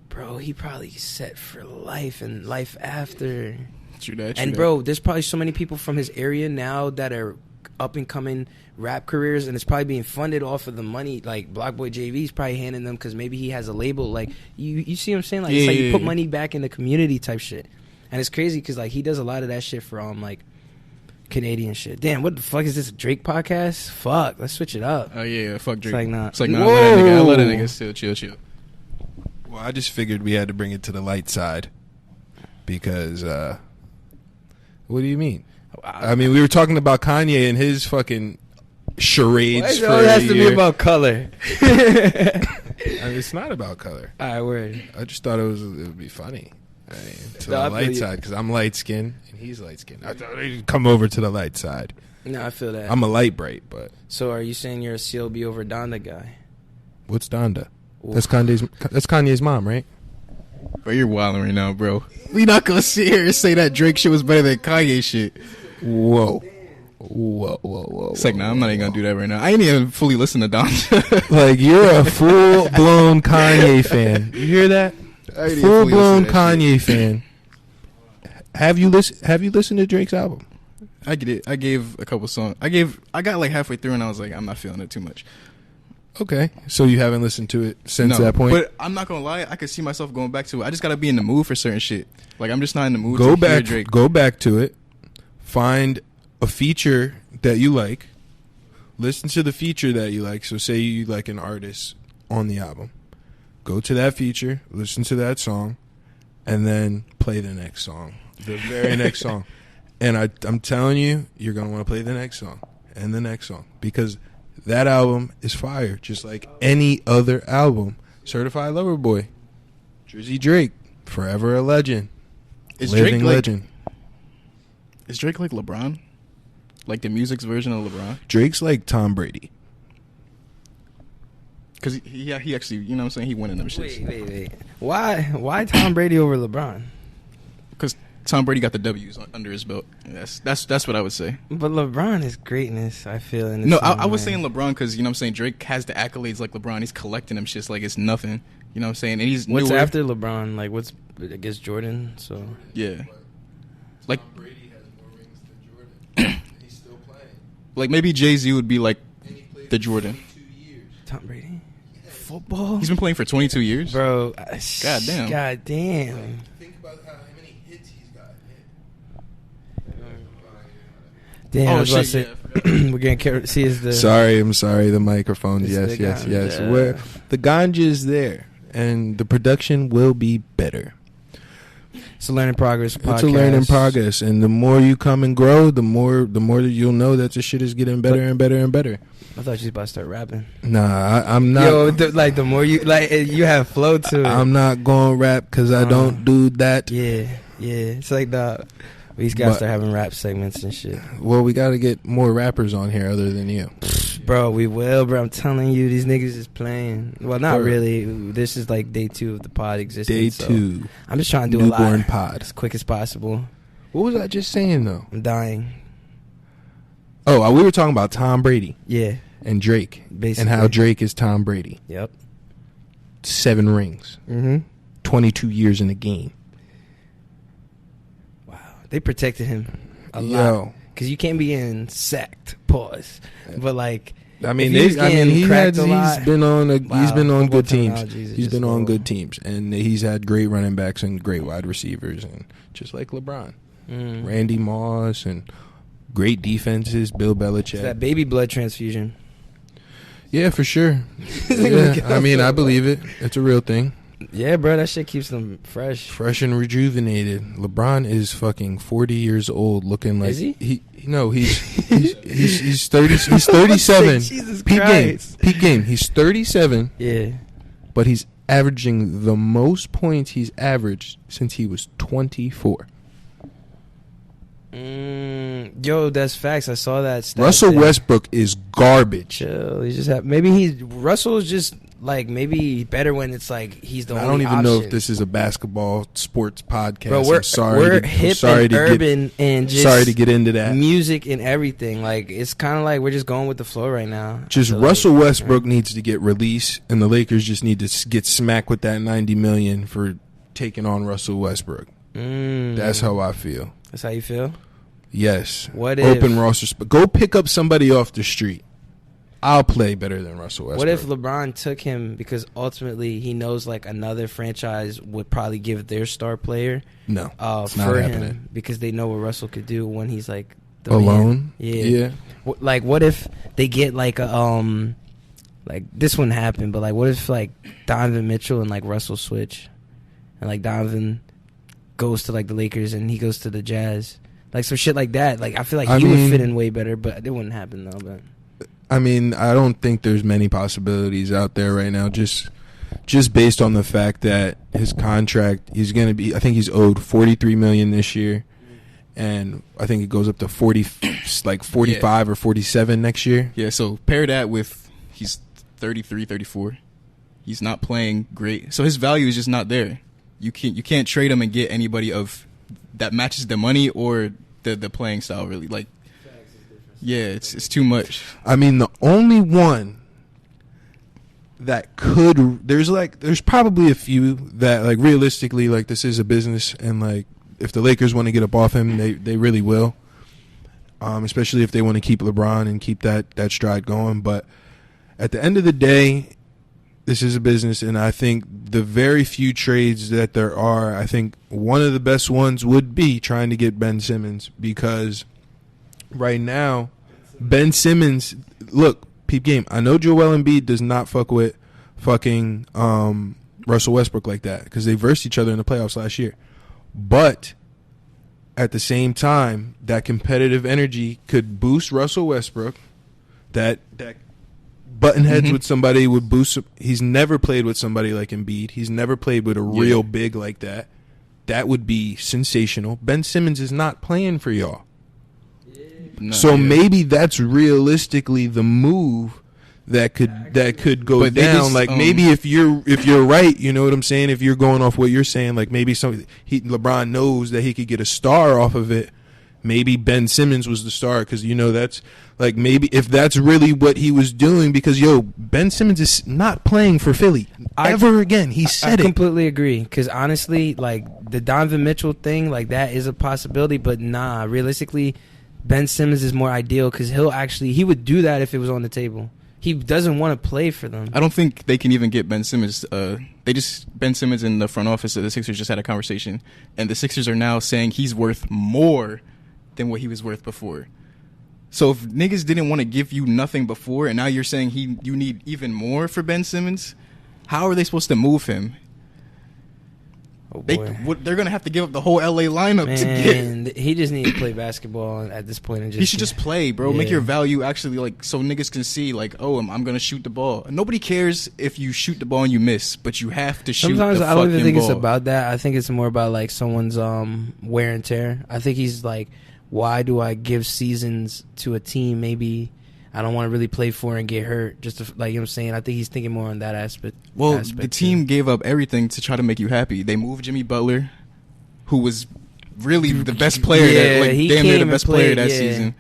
[SPEAKER 1] bro. He probably set for life and life after.
[SPEAKER 3] True that.
[SPEAKER 1] And bro, there's probably so many people from his area now that are up and coming rap careers, and it's probably being funded off of the money. Like Block Boy JV's probably handing them because maybe he has a label. Like you see what I'm saying? Like it's like you put money back in the community type shit. And it's crazy because like he does a lot of that shit for like Canadian shit. Damn, what the fuck is this, a Drake podcast? Fuck, let's switch it up.
[SPEAKER 3] Oh yeah, fuck Drake.
[SPEAKER 1] It's like nah.
[SPEAKER 3] It's like nah. I love that nigga. Still chill.
[SPEAKER 2] Well, I just figured we had to bring it to the light side because. What do you mean? I mean, we were talking about Kanye and his fucking charades for a year. It has to be
[SPEAKER 1] about color.
[SPEAKER 2] It's not about color.
[SPEAKER 1] All right, word.
[SPEAKER 2] I just thought it would be funny. I mean, to the light side, because I'm light skinned and he's light skinned. I thought he'd come over to the light side.
[SPEAKER 1] No, I feel that.
[SPEAKER 2] I'm a light bright, but.
[SPEAKER 1] So are you saying you're a CLB over Donda guy?
[SPEAKER 2] What's Donda? Ooh. That's Kanye's mom, right?
[SPEAKER 3] Bro, you're wilding right now, bro. We not gonna sit here and say that Drake shit was better than Kanye shit.
[SPEAKER 2] Whoa.
[SPEAKER 3] It's like, nah, I'm not even gonna do that right now. I ain't even fully listen to Donda.
[SPEAKER 2] Like, you're a full-blown Kanye fan. You hear that? Full blown Kanye fan. Have you listened to Drake's album?
[SPEAKER 3] I get it. I gave a couple songs. I got like halfway through and I was like, I'm not feeling it too much.
[SPEAKER 2] Okay, so you haven't listened to it since that point.
[SPEAKER 3] But I'm not gonna lie, I could see myself going back to it. I just gotta be in the mood for certain shit. Like I'm just not in the mood.
[SPEAKER 2] Go
[SPEAKER 3] to
[SPEAKER 2] back.
[SPEAKER 3] Hear Drake.
[SPEAKER 2] Go back to it. Find a feature that you like. Listen to the feature that you like. So say you like an artist on the album. Go to that feature. Listen to that song, and then play the next song. The very next song. And I'm telling you, you're going to want to play the next song and the next song because that album is fire, just like any other album. Certified Lover Boy, Drizzy Drake, forever a legend.
[SPEAKER 3] Is
[SPEAKER 2] living
[SPEAKER 3] Drake like,
[SPEAKER 2] legend.
[SPEAKER 3] Is Drake like LeBron? Like the music's version of LeBron?
[SPEAKER 2] Drake's like Tom Brady.
[SPEAKER 3] Because he actually, you know what I'm saying, he won in them shits.
[SPEAKER 1] Wait. Why Tom Brady over LeBron?
[SPEAKER 3] Because Tom Brady got the W's under his belt. That's what I would say.
[SPEAKER 1] But LeBron is greatness, I feel.
[SPEAKER 3] No, I was saying LeBron because, you know what I'm saying, Drake has the accolades like LeBron. He's collecting them shits like it's nothing. You know what I'm saying? And he's
[SPEAKER 1] what's
[SPEAKER 3] newer.
[SPEAKER 1] after LeBron? Like, what's, I guess, Jordan? So
[SPEAKER 3] yeah. Like,
[SPEAKER 2] Tom Brady has more rings than Jordan. He's still playing.
[SPEAKER 3] Like, maybe Jay-Z would be like the Jordan.
[SPEAKER 2] 22 years.
[SPEAKER 1] Tom Brady? Football?
[SPEAKER 3] He's been playing for 22 years?
[SPEAKER 1] Bro.
[SPEAKER 3] God damn.
[SPEAKER 1] God damn.
[SPEAKER 2] Think about how many hits he's got.
[SPEAKER 1] Damn, I
[SPEAKER 3] Oh,
[SPEAKER 1] was about to
[SPEAKER 3] shit,
[SPEAKER 1] say, we're getting see is the
[SPEAKER 2] I'm sorry. The microphones.
[SPEAKER 1] It's
[SPEAKER 2] Yes.
[SPEAKER 1] the ganja.
[SPEAKER 2] Where the ganja is there, and the production will be better.
[SPEAKER 1] It's a learning progress podcast.
[SPEAKER 2] It's a learning progress, and the more you come and grow, the more that you'll know that the shit is getting better and better and better.
[SPEAKER 1] I thought you was about to start rapping.
[SPEAKER 2] Nah, I'm not.
[SPEAKER 1] Yo, the more you you have flow to it.
[SPEAKER 2] I'm not going to rap because I don't do that.
[SPEAKER 1] Yeah. It's like we gotta start having rap segments and shit.
[SPEAKER 2] Well, we got to get more rappers on here other than you.
[SPEAKER 1] Bro, we will, bro. I'm telling you, these niggas is playing. Well, not
[SPEAKER 2] Word.
[SPEAKER 1] really. This is like day 2 of the pod existence.
[SPEAKER 2] Day 2.
[SPEAKER 1] I'm just trying to do a
[SPEAKER 2] Newborn
[SPEAKER 1] lot
[SPEAKER 2] pod.
[SPEAKER 1] as quick as possible.
[SPEAKER 2] What was I just saying, though?
[SPEAKER 1] I'm dying.
[SPEAKER 2] Oh, we were talking about Tom Brady
[SPEAKER 1] Yeah,
[SPEAKER 2] and Drake.
[SPEAKER 1] basically.
[SPEAKER 2] And how Drake is Tom Brady.
[SPEAKER 1] Yep.
[SPEAKER 2] 7 rings.
[SPEAKER 1] Mm-hmm.
[SPEAKER 2] 22 years in the game.
[SPEAKER 1] Wow. They protected him a
[SPEAKER 2] Yo.
[SPEAKER 1] lot. Because you can't be in sacked. Pause. But like,
[SPEAKER 2] I mean,
[SPEAKER 1] if he was getting
[SPEAKER 2] he's
[SPEAKER 1] cracked a lot-
[SPEAKER 2] been on he's been on good teams.
[SPEAKER 1] terminologies are
[SPEAKER 2] He's
[SPEAKER 1] just
[SPEAKER 2] been on
[SPEAKER 1] horrible.
[SPEAKER 2] good teams, and he's had great running backs and great wide receivers, and just like LeBron, Randy Moss, and great defenses. Bill Belichick.
[SPEAKER 1] It's that baby blood transfusion.
[SPEAKER 2] Yeah, for sure. Yeah, I mean, I believe it. It's a real thing.
[SPEAKER 1] Yeah, bro, that shit keeps them fresh.
[SPEAKER 2] Fresh and rejuvenated. LeBron is fucking 40 years old, looking like
[SPEAKER 1] Is he?
[SPEAKER 2] No, he's 30. He's 37.
[SPEAKER 1] Jesus
[SPEAKER 2] Peak
[SPEAKER 1] Christ.
[SPEAKER 2] game. He's 37,
[SPEAKER 1] Yeah.
[SPEAKER 2] but he's averaging the most points he's averaged since he was 24.
[SPEAKER 1] Yo, that's facts. I saw that stat
[SPEAKER 2] Russell
[SPEAKER 1] there.
[SPEAKER 2] Westbrook is garbage.
[SPEAKER 1] Chill. He just maybe Russell's just like maybe better when it's like he's the
[SPEAKER 2] I
[SPEAKER 1] only
[SPEAKER 2] don't even know
[SPEAKER 1] option.
[SPEAKER 2] if this is a basketball sports podcast.
[SPEAKER 1] Bro, we're hip and urban and just
[SPEAKER 2] sorry to get into that.
[SPEAKER 1] music and everything. Like it's kind of like we're just going with the flow right now.
[SPEAKER 2] Just
[SPEAKER 1] I feel
[SPEAKER 2] Russell
[SPEAKER 1] like,
[SPEAKER 2] Westbrook needs to get released, and the Lakers just need to get smacked with that $90 million for taking on Russell Westbrook. That's how I feel.
[SPEAKER 1] That's how you feel.
[SPEAKER 2] Yes.
[SPEAKER 1] What
[SPEAKER 2] open
[SPEAKER 1] if-
[SPEAKER 2] roster? Go pick up somebody off the street. I'll play better than Russell Westbrook.
[SPEAKER 1] What if LeBron took him because ultimately he knows like another franchise would probably give their star player
[SPEAKER 2] No, it's
[SPEAKER 1] for
[SPEAKER 2] not
[SPEAKER 1] him
[SPEAKER 2] happening.
[SPEAKER 1] because they know what Russell could do when he's like the
[SPEAKER 2] Alone?
[SPEAKER 1] man. Yeah.
[SPEAKER 2] Yeah.
[SPEAKER 1] Like what if they get like a like this wouldn't happen, but like what if like Donovan Mitchell and like Russell switch, and like Donovan goes to like the Lakers and he goes to the Jazz, like some shit like that. Like I feel like he would fit in way better, but it wouldn't happen though. But
[SPEAKER 2] I mean, I don't think there's many possibilities out there right now. Just based on the fact that his contract, he's going to be. I think he's owed $43 million this year, and I think it goes up to 45 or 47 next year.
[SPEAKER 3] Yeah, so pair that with he's 33, 34. He's not playing great, so his value is just not there. You can't trade him and get anybody of that matches the money or the playing style really. Like, yeah, it's too much.
[SPEAKER 2] I mean, the only one that could, there's probably a few that, like, realistically, like, this is a business, and, like, if the Lakers want to get up off him, they really will. Especially if they want to keep LeBron and keep that stride going. But at the end of the day, this is a business, and I think the very few trades that there are, I think one of the best ones would be trying to get Ben Simmons, because right now, Ben Simmons, look, peep game, I know Joel Embiid does not fuck with fucking Russell Westbrook like that, because they versed each other in the playoffs last year. But at the same time, that competitive energy could boost Russell Westbrook. That button heads with somebody would boost. He's never played with somebody like Embiid. He's never played with a real big like that. That would be sensational. Ben Simmons is not playing for y'all. So maybe that's realistically the move that could go down. Just, like, maybe if you're right, you know what I'm saying? If you're going off what you're saying, like, maybe LeBron knows that he could get a star off of it. Maybe Ben Simmons was the star, because, you know, that's like, maybe if that's really what he was doing, because Ben Simmons is not playing for Philly ever again. He said
[SPEAKER 1] I completely agree, because honestly, like, the Donovan Mitchell thing, like, that is a possibility, but nah, realistically, Ben Simmons is more ideal, because he would do that if it was on the table. He doesn't want to play for them.
[SPEAKER 3] I don't think they can even get Ben Simmons. Ben Simmons in the front office of the Sixers just had a conversation, and the Sixers are now saying he's worth more than what he was worth before. So if niggas didn't want to give you nothing before, and now you're saying you need even more for Ben Simmons, how are they supposed to move him?
[SPEAKER 1] Oh boy.
[SPEAKER 3] They're going to have to give up the whole LA lineup to get.
[SPEAKER 1] He just needs to play basketball at this point. And
[SPEAKER 3] he should just play, bro. Yeah. Make your value actually, like, so niggas can see, like, oh, I'm going to shoot the ball. Nobody cares if you shoot the ball and you miss, but you have to shoot the fucking ball.
[SPEAKER 1] Sometimes I don't even think it's about that. I think it's more about, like, someone's wear and tear. I think he's like, why do I give seasons to a team maybe I don't want to really play for and get hurt, just to, like, you know what I'm saying? I think he's thinking more on that aspect.
[SPEAKER 3] Well, the team gave up everything to try to make you happy. They moved Jimmy Butler, who was really the best player, damn near the best player that season.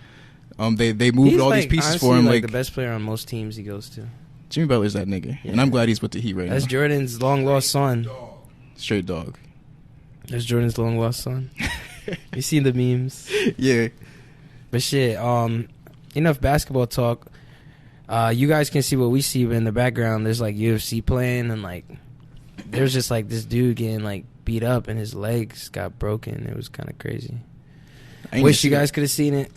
[SPEAKER 3] They moved all these pieces for him.
[SPEAKER 1] Like the best player on most teams he goes to.
[SPEAKER 3] Jimmy Butler's that nigga, and I'm glad he's with the Heat right now.
[SPEAKER 1] That's Jordan's long lost son.
[SPEAKER 3] Straight dog.
[SPEAKER 1] That's Jordan's long lost son. You seen the memes?
[SPEAKER 3] Yeah.
[SPEAKER 1] But shit, enough basketball talk. You guys can see what we see, but in the background there's like UFC playing, and like there's just like this dude getting like beat up and his legs got broken. It was kind of crazy. Wish you guys could have seen it.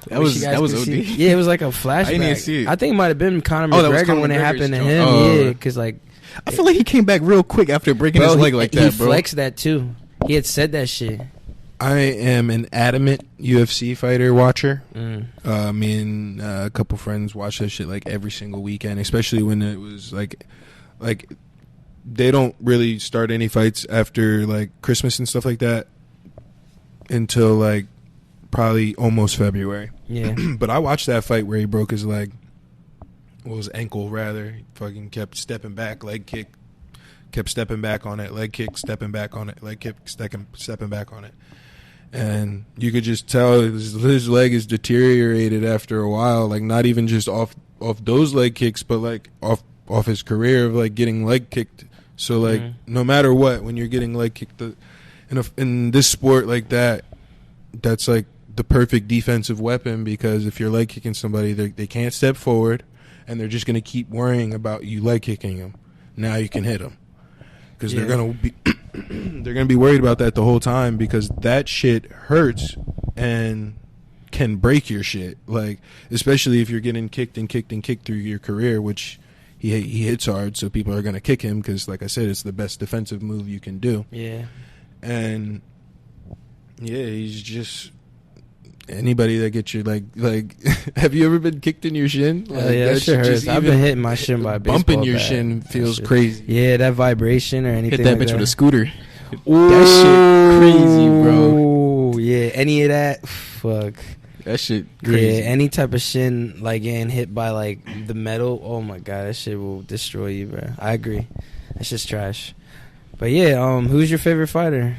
[SPEAKER 3] That was OD.
[SPEAKER 1] Yeah, it was like a flashback. I didn't even see it. I think it might have been Conor McGregor when it happened to him. Yeah, because like
[SPEAKER 3] I feel like he came back real quick after breaking his leg like that, bro.
[SPEAKER 1] He flexed that too. He had said that shit.
[SPEAKER 2] I am an adamant UFC fighter watcher. Me and a couple friends watch that shit like every single weekend, especially when it was like they don't really start any fights after like Christmas and stuff like that until like probably almost February.
[SPEAKER 1] Yeah.
[SPEAKER 2] But I watched that fight where he broke his leg. Well, his ankle rather. He fucking kept stepping back, leg kick, kept stepping back on it, leg kick, stepping back on it, leg kick, stepping back on it. And you could just tell his leg is deteriorated after a while, like not even just off those leg kicks, but like off his career of like getting leg kicked. So like no matter what, when you're getting leg kicked in this sport like that, that's like the perfect defensive weapon, because if you're leg kicking somebody, they can't step forward, and they're just going to keep worrying about you leg kicking them. Now you can hit them, because they're going to be worried about that the whole time, because that shit hurts and can break your shit. Like, especially if you're getting kicked and kicked and kicked through your career, which he hits hard, so people are going to kick him because, like I said, it's the best defensive move you can do.
[SPEAKER 1] Yeah.
[SPEAKER 2] And yeah, he's just anybody that gets you like have you ever been kicked in your shin? Like,
[SPEAKER 1] yeah, that shit hurts. I've been hitting my shin by a baseball
[SPEAKER 2] bumping your
[SPEAKER 1] bat.
[SPEAKER 2] shin feels crazy.
[SPEAKER 1] Yeah, that vibration or anything.
[SPEAKER 3] Hit that
[SPEAKER 1] like
[SPEAKER 3] bitch
[SPEAKER 1] that.
[SPEAKER 3] with a scooter.
[SPEAKER 1] Ooh,
[SPEAKER 3] that shit crazy, bro.
[SPEAKER 1] Yeah, any of that, fuck.
[SPEAKER 3] That shit crazy.
[SPEAKER 1] Yeah, any type of shin like getting hit by like the metal, oh my god, that shit will destroy you, bro. I agree. That's just trash. But yeah, who's your favorite fighter?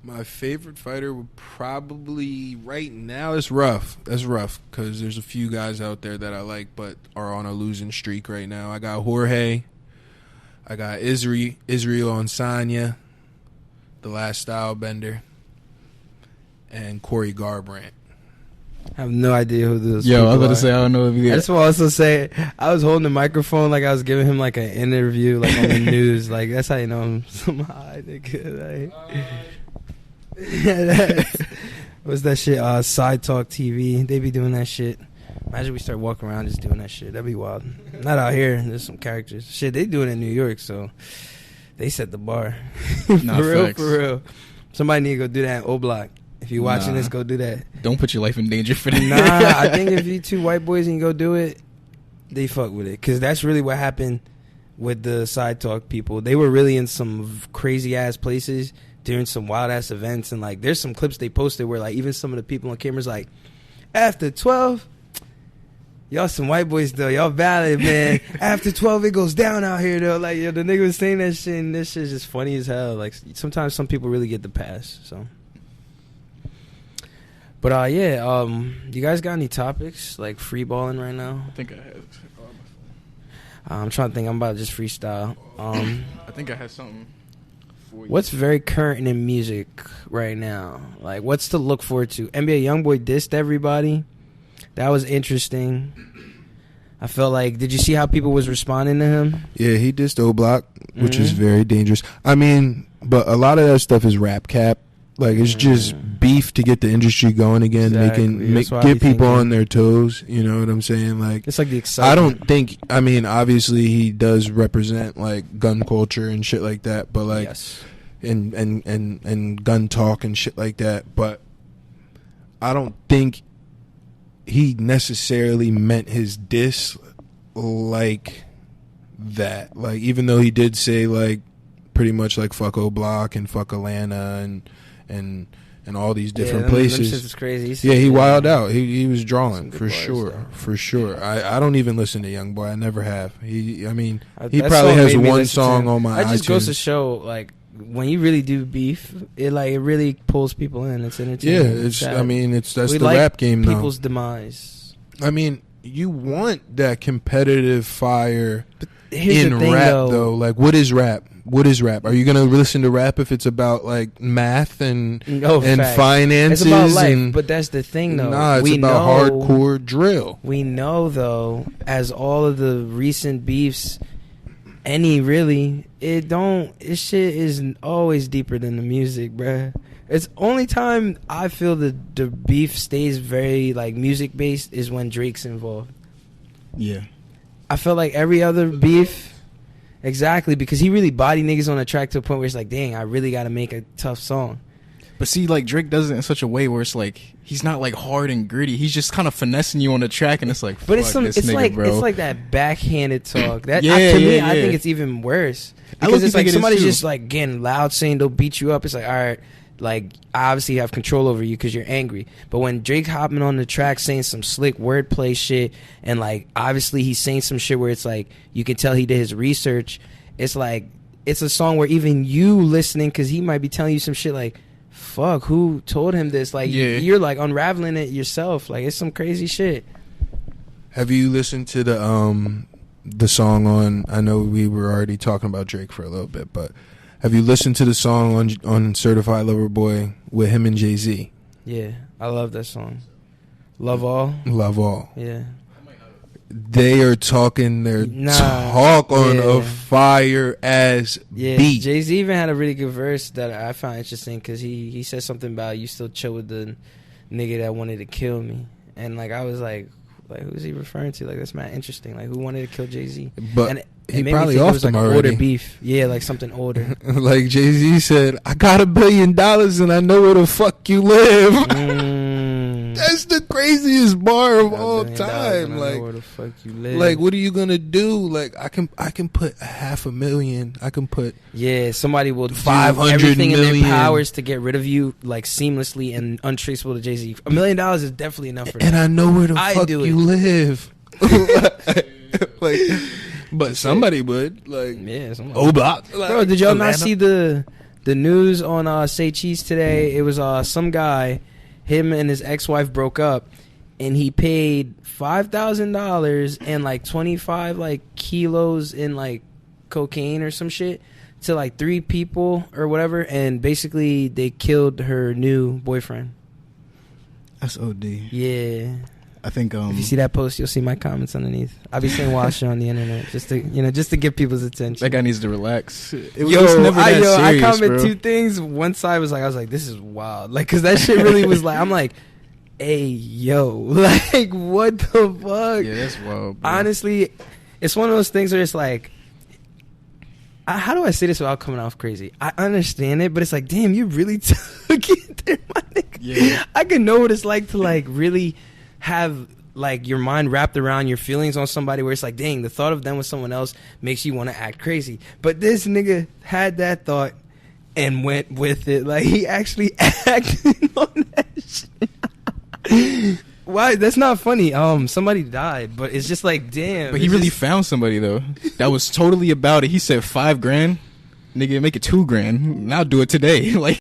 [SPEAKER 2] My favorite fighter would probably right now. It's rough. That's rough because there's a few guys out there that I like, but are on a losing streak right now. I got Jorge. I got Israel Onsanya, the last style bender, and Corey Garbrandt.
[SPEAKER 1] I have no idea who those
[SPEAKER 3] Yo, I was
[SPEAKER 1] people
[SPEAKER 3] about to
[SPEAKER 1] are.
[SPEAKER 3] say, I don't know if you
[SPEAKER 1] I just want to also say, I was holding the microphone like I was giving him like an interview, like on the news. Like that's how you know I'm some high nigga. Like, what's that shit? Side Talk TV. They be doing that shit. Imagine we start walking around just doing that shit. That'd be wild. Not out here. There's some characters. Shit, they do it in New York, so they set the bar.
[SPEAKER 3] Nah,
[SPEAKER 1] for real,
[SPEAKER 3] facts.
[SPEAKER 1] for real. Somebody need to go do that in O-Block. If you're watching this, go do that.
[SPEAKER 3] Don't put your life in danger for that.
[SPEAKER 1] Nah, I think if you two white boys and you go do it, they fuck with it. Because that's really what happened with the Side Talk people. They were really in some crazy-ass places during some wild-ass events. And, like, there's some clips they posted where, like, even some of the people on camera's like, after 12, y'all some white boys, though. Y'all valid, man. After 12, it goes down out here, though. Like, yo, the nigga was saying that shit, and this shit's just funny as hell. Like, sometimes some people really get the pass, so... But yeah, you guys got any topics like free balling right now?
[SPEAKER 3] I think I have.
[SPEAKER 1] I'm trying to think. I'm about to just freestyle.
[SPEAKER 3] I think I have something for you.
[SPEAKER 1] What's very current in music right now? Like, what's to look forward to? NBA Youngboy dissed everybody. That was interesting. I felt like, did you see how people was responding to him?
[SPEAKER 2] Yeah, he dissed O-Block, which is very dangerous. I mean, but a lot of that stuff is rap cap. Like, it's just beef to get the industry going again,
[SPEAKER 1] Exactly.
[SPEAKER 2] get people on their toes. You know what I'm saying? Like,
[SPEAKER 1] It's like the excitement.
[SPEAKER 2] I don't think. I mean, obviously he does represent like gun culture and shit like that, but like,
[SPEAKER 1] Yes.
[SPEAKER 2] and gun talk and shit like that. But I don't think he necessarily meant his diss like that. Like, even though he did say like pretty much like fuck O-Block and fuck Atlanta and all these different places.
[SPEAKER 1] Them shits is crazy.
[SPEAKER 2] Yeah, he wilded out. He was drawing
[SPEAKER 1] Some
[SPEAKER 2] for
[SPEAKER 1] good bars,
[SPEAKER 2] sure,
[SPEAKER 1] though.
[SPEAKER 2] for sure. I don't even listen to Youngboy. I never have. He
[SPEAKER 1] That
[SPEAKER 2] probably
[SPEAKER 1] song
[SPEAKER 2] has
[SPEAKER 1] made me
[SPEAKER 2] one
[SPEAKER 1] listen to
[SPEAKER 2] song
[SPEAKER 1] him.
[SPEAKER 2] on my
[SPEAKER 1] That just
[SPEAKER 2] iTunes.
[SPEAKER 1] goes to show, like, when you really do beef, it really pulls people in. It's
[SPEAKER 2] Yeah,
[SPEAKER 1] entertaining.
[SPEAKER 2] it's.
[SPEAKER 1] sad.
[SPEAKER 2] I mean, that's
[SPEAKER 1] We
[SPEAKER 2] the
[SPEAKER 1] like
[SPEAKER 2] rap game though.
[SPEAKER 1] people's demise.
[SPEAKER 2] I mean, you want that competitive fire
[SPEAKER 1] Here's
[SPEAKER 2] in
[SPEAKER 1] the thing,
[SPEAKER 2] rap
[SPEAKER 1] though.
[SPEAKER 2] though. Like, what is rap? What is rap? Are you gonna listen to rap if it's about like math and
[SPEAKER 1] Facts.
[SPEAKER 2] finances?
[SPEAKER 1] It's about life,
[SPEAKER 2] and,
[SPEAKER 1] but that's the thing, though.
[SPEAKER 2] Nah, it's
[SPEAKER 1] we
[SPEAKER 2] about
[SPEAKER 1] know,
[SPEAKER 2] hardcore drill.
[SPEAKER 1] We know, though, as all of the recent beefs, this shit is always deeper than the music, bruh. It's only time I feel the beef stays very, like, music-based is when Drake's involved.
[SPEAKER 3] Yeah.
[SPEAKER 1] I feel like every other beef... Exactly, because he really body niggas on a track to a point where it's like, dang, I really got to make a tough song.
[SPEAKER 3] But see, like, Drake does it in such a way where it's like he's not like hard and gritty. He's just kind of finessing you on the track, and it's like,
[SPEAKER 1] But it's
[SPEAKER 3] fuck this nigga,
[SPEAKER 1] like
[SPEAKER 3] bro.
[SPEAKER 1] it's like that backhanded talk. That
[SPEAKER 3] Yeah,
[SPEAKER 1] to me,
[SPEAKER 3] yeah,
[SPEAKER 1] I
[SPEAKER 3] yeah.
[SPEAKER 1] think it's even worse
[SPEAKER 3] I
[SPEAKER 1] because
[SPEAKER 3] look
[SPEAKER 1] it's
[SPEAKER 3] think
[SPEAKER 1] like
[SPEAKER 3] it is
[SPEAKER 1] somebody's
[SPEAKER 3] too.
[SPEAKER 1] just like getting loud, saying they'll beat you up. It's like, all right, like I obviously have control over you because you're angry. But when Drake hopping on the track saying some slick wordplay shit, and like obviously he's saying some shit where it's like you can tell he did his research. It's like it's a song where even you listening, because he might be telling you some shit like, fuck, who told him this? Like,
[SPEAKER 3] Yeah.
[SPEAKER 1] you're like unraveling it yourself. Like, it's some crazy shit.
[SPEAKER 2] Have you listened to the song on? I know we were already talking about Drake for a little bit, but have you listened to the song on Certified Lover Boy with him and Jay-Z?
[SPEAKER 1] Yeah, I love that song. Love All.
[SPEAKER 2] Love All.
[SPEAKER 1] Yeah.
[SPEAKER 2] They are talking their talk on
[SPEAKER 1] yeah.
[SPEAKER 2] a fire ass
[SPEAKER 1] Yeah,
[SPEAKER 2] beat.
[SPEAKER 1] Jay-Z even had a really good verse that I found interesting because he said something about you still chill with the nigga that wanted to kill me. And, like, I was like who's he referring to? Like, that's mad interesting. Like, who wanted to kill Jay-Z?
[SPEAKER 2] But
[SPEAKER 1] and
[SPEAKER 2] he
[SPEAKER 1] made me
[SPEAKER 2] probably
[SPEAKER 1] think it
[SPEAKER 2] offed
[SPEAKER 1] was like
[SPEAKER 2] him
[SPEAKER 1] older
[SPEAKER 2] already.
[SPEAKER 1] beef. Yeah, like something older.
[SPEAKER 2] Like Jay-Z said, I got $1 billion and I know where the fuck you live. That's the craziest bar of all time. Like,
[SPEAKER 1] where the fuck you live.
[SPEAKER 2] like, what are you gonna do? Like, I can put $500,000. I can put
[SPEAKER 1] somebody will do
[SPEAKER 2] 500
[SPEAKER 1] everything in
[SPEAKER 2] million.
[SPEAKER 1] their powers to get rid of you, like, seamlessly and untraceable to Jay-Z. $1 million is definitely enough for
[SPEAKER 2] and
[SPEAKER 1] that.
[SPEAKER 2] I know where the
[SPEAKER 1] I'd
[SPEAKER 2] fuck
[SPEAKER 1] do
[SPEAKER 2] you
[SPEAKER 1] it.
[SPEAKER 2] live. Like, but somebody would like
[SPEAKER 1] Yeah,
[SPEAKER 2] O-Block. Like,
[SPEAKER 1] bro, did y'all not
[SPEAKER 2] Atlanta.
[SPEAKER 1] see the the news on Say Cheese today, it was some guy, him and his ex-wife broke up, and he paid $5,000 and like 25 like kilos in like cocaine or some shit to like 3 people or whatever, and basically they killed her new boyfriend.
[SPEAKER 3] That's OD.
[SPEAKER 1] Yeah.
[SPEAKER 3] I think
[SPEAKER 1] if you see that post, you'll see my comments underneath. I'll be saying wild shit on the internet just to get people's attention.
[SPEAKER 3] That guy needs to relax. It was
[SPEAKER 1] never
[SPEAKER 3] that serious,
[SPEAKER 1] I comment
[SPEAKER 3] bro.
[SPEAKER 1] 2 things. One side was like, I was like, this is wild, like, because that shit really was like, I'm like, hey, yo, like, what the fuck?
[SPEAKER 3] Yeah, that's wild, bro.
[SPEAKER 1] Honestly, it's one of those things where it's like, how do I say this without coming off crazy? I understand it, but it's like, damn, you really took it there, my nigga.
[SPEAKER 3] Yeah.
[SPEAKER 1] I can know what it's like to like really have like your mind wrapped around your feelings on somebody where it's like, dang, the thought of them with someone else makes you want to act crazy. But this nigga had that thought and went with it. Like, he actually acted on that shit. Why? That's not funny. Somebody died, but it's just like, damn.
[SPEAKER 3] But he really found somebody though that was totally about it. He said $5,000, nigga, make it $2,000, and I'll do it today. Like,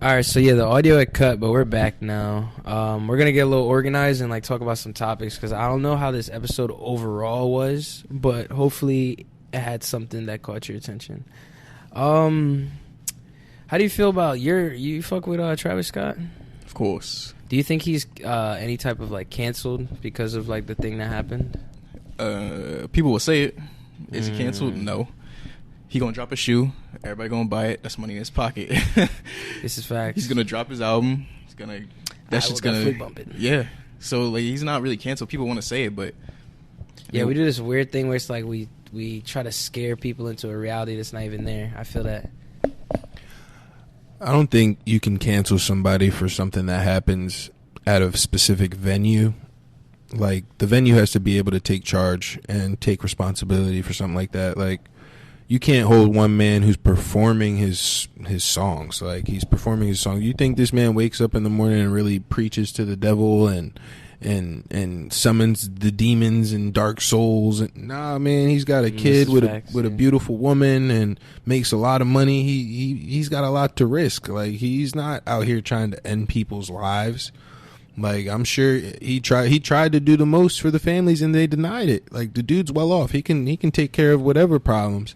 [SPEAKER 1] all right, so yeah, the audio had cut, but we're back now. We're gonna get a little organized and like talk about some topics because I don't know how this episode overall was, but hopefully it had something that caught your attention. How do you feel about you fuck with Travis Scott?
[SPEAKER 3] of course.
[SPEAKER 1] Do you think he's any type of like canceled because of like the thing that happened?
[SPEAKER 3] People will say it. Is he canceled? No. He gonna drop a shoe. Everybody gonna buy it. That's money in his pocket.
[SPEAKER 1] This is facts.
[SPEAKER 3] He's gonna drop his album. He's gonna. That shit's gonna
[SPEAKER 1] bump it.
[SPEAKER 3] Yeah. So like he's not really canceled. People want to say it, but
[SPEAKER 1] yeah, we do this weird thing where it's like we try to scare people into a reality that's not even there. I feel that.
[SPEAKER 2] I don't think you can cancel somebody for something that happens at a specific venue. Like, the venue has to be able to take charge and take responsibility for something like that. Like, you can't hold one man who's performing his songs. Like, he's performing his song. You think this man wakes up in the morning and really preaches to the devil and summons the demons and dark souls? And nah, man, he's got a kid with a beautiful woman and makes a lot of money. He's got a lot to risk. Like, he's not out here trying to end people's lives. Like, I'm sure he tried to do the most for the families and they denied it. Like, the dude's well off. He can take care of whatever problems.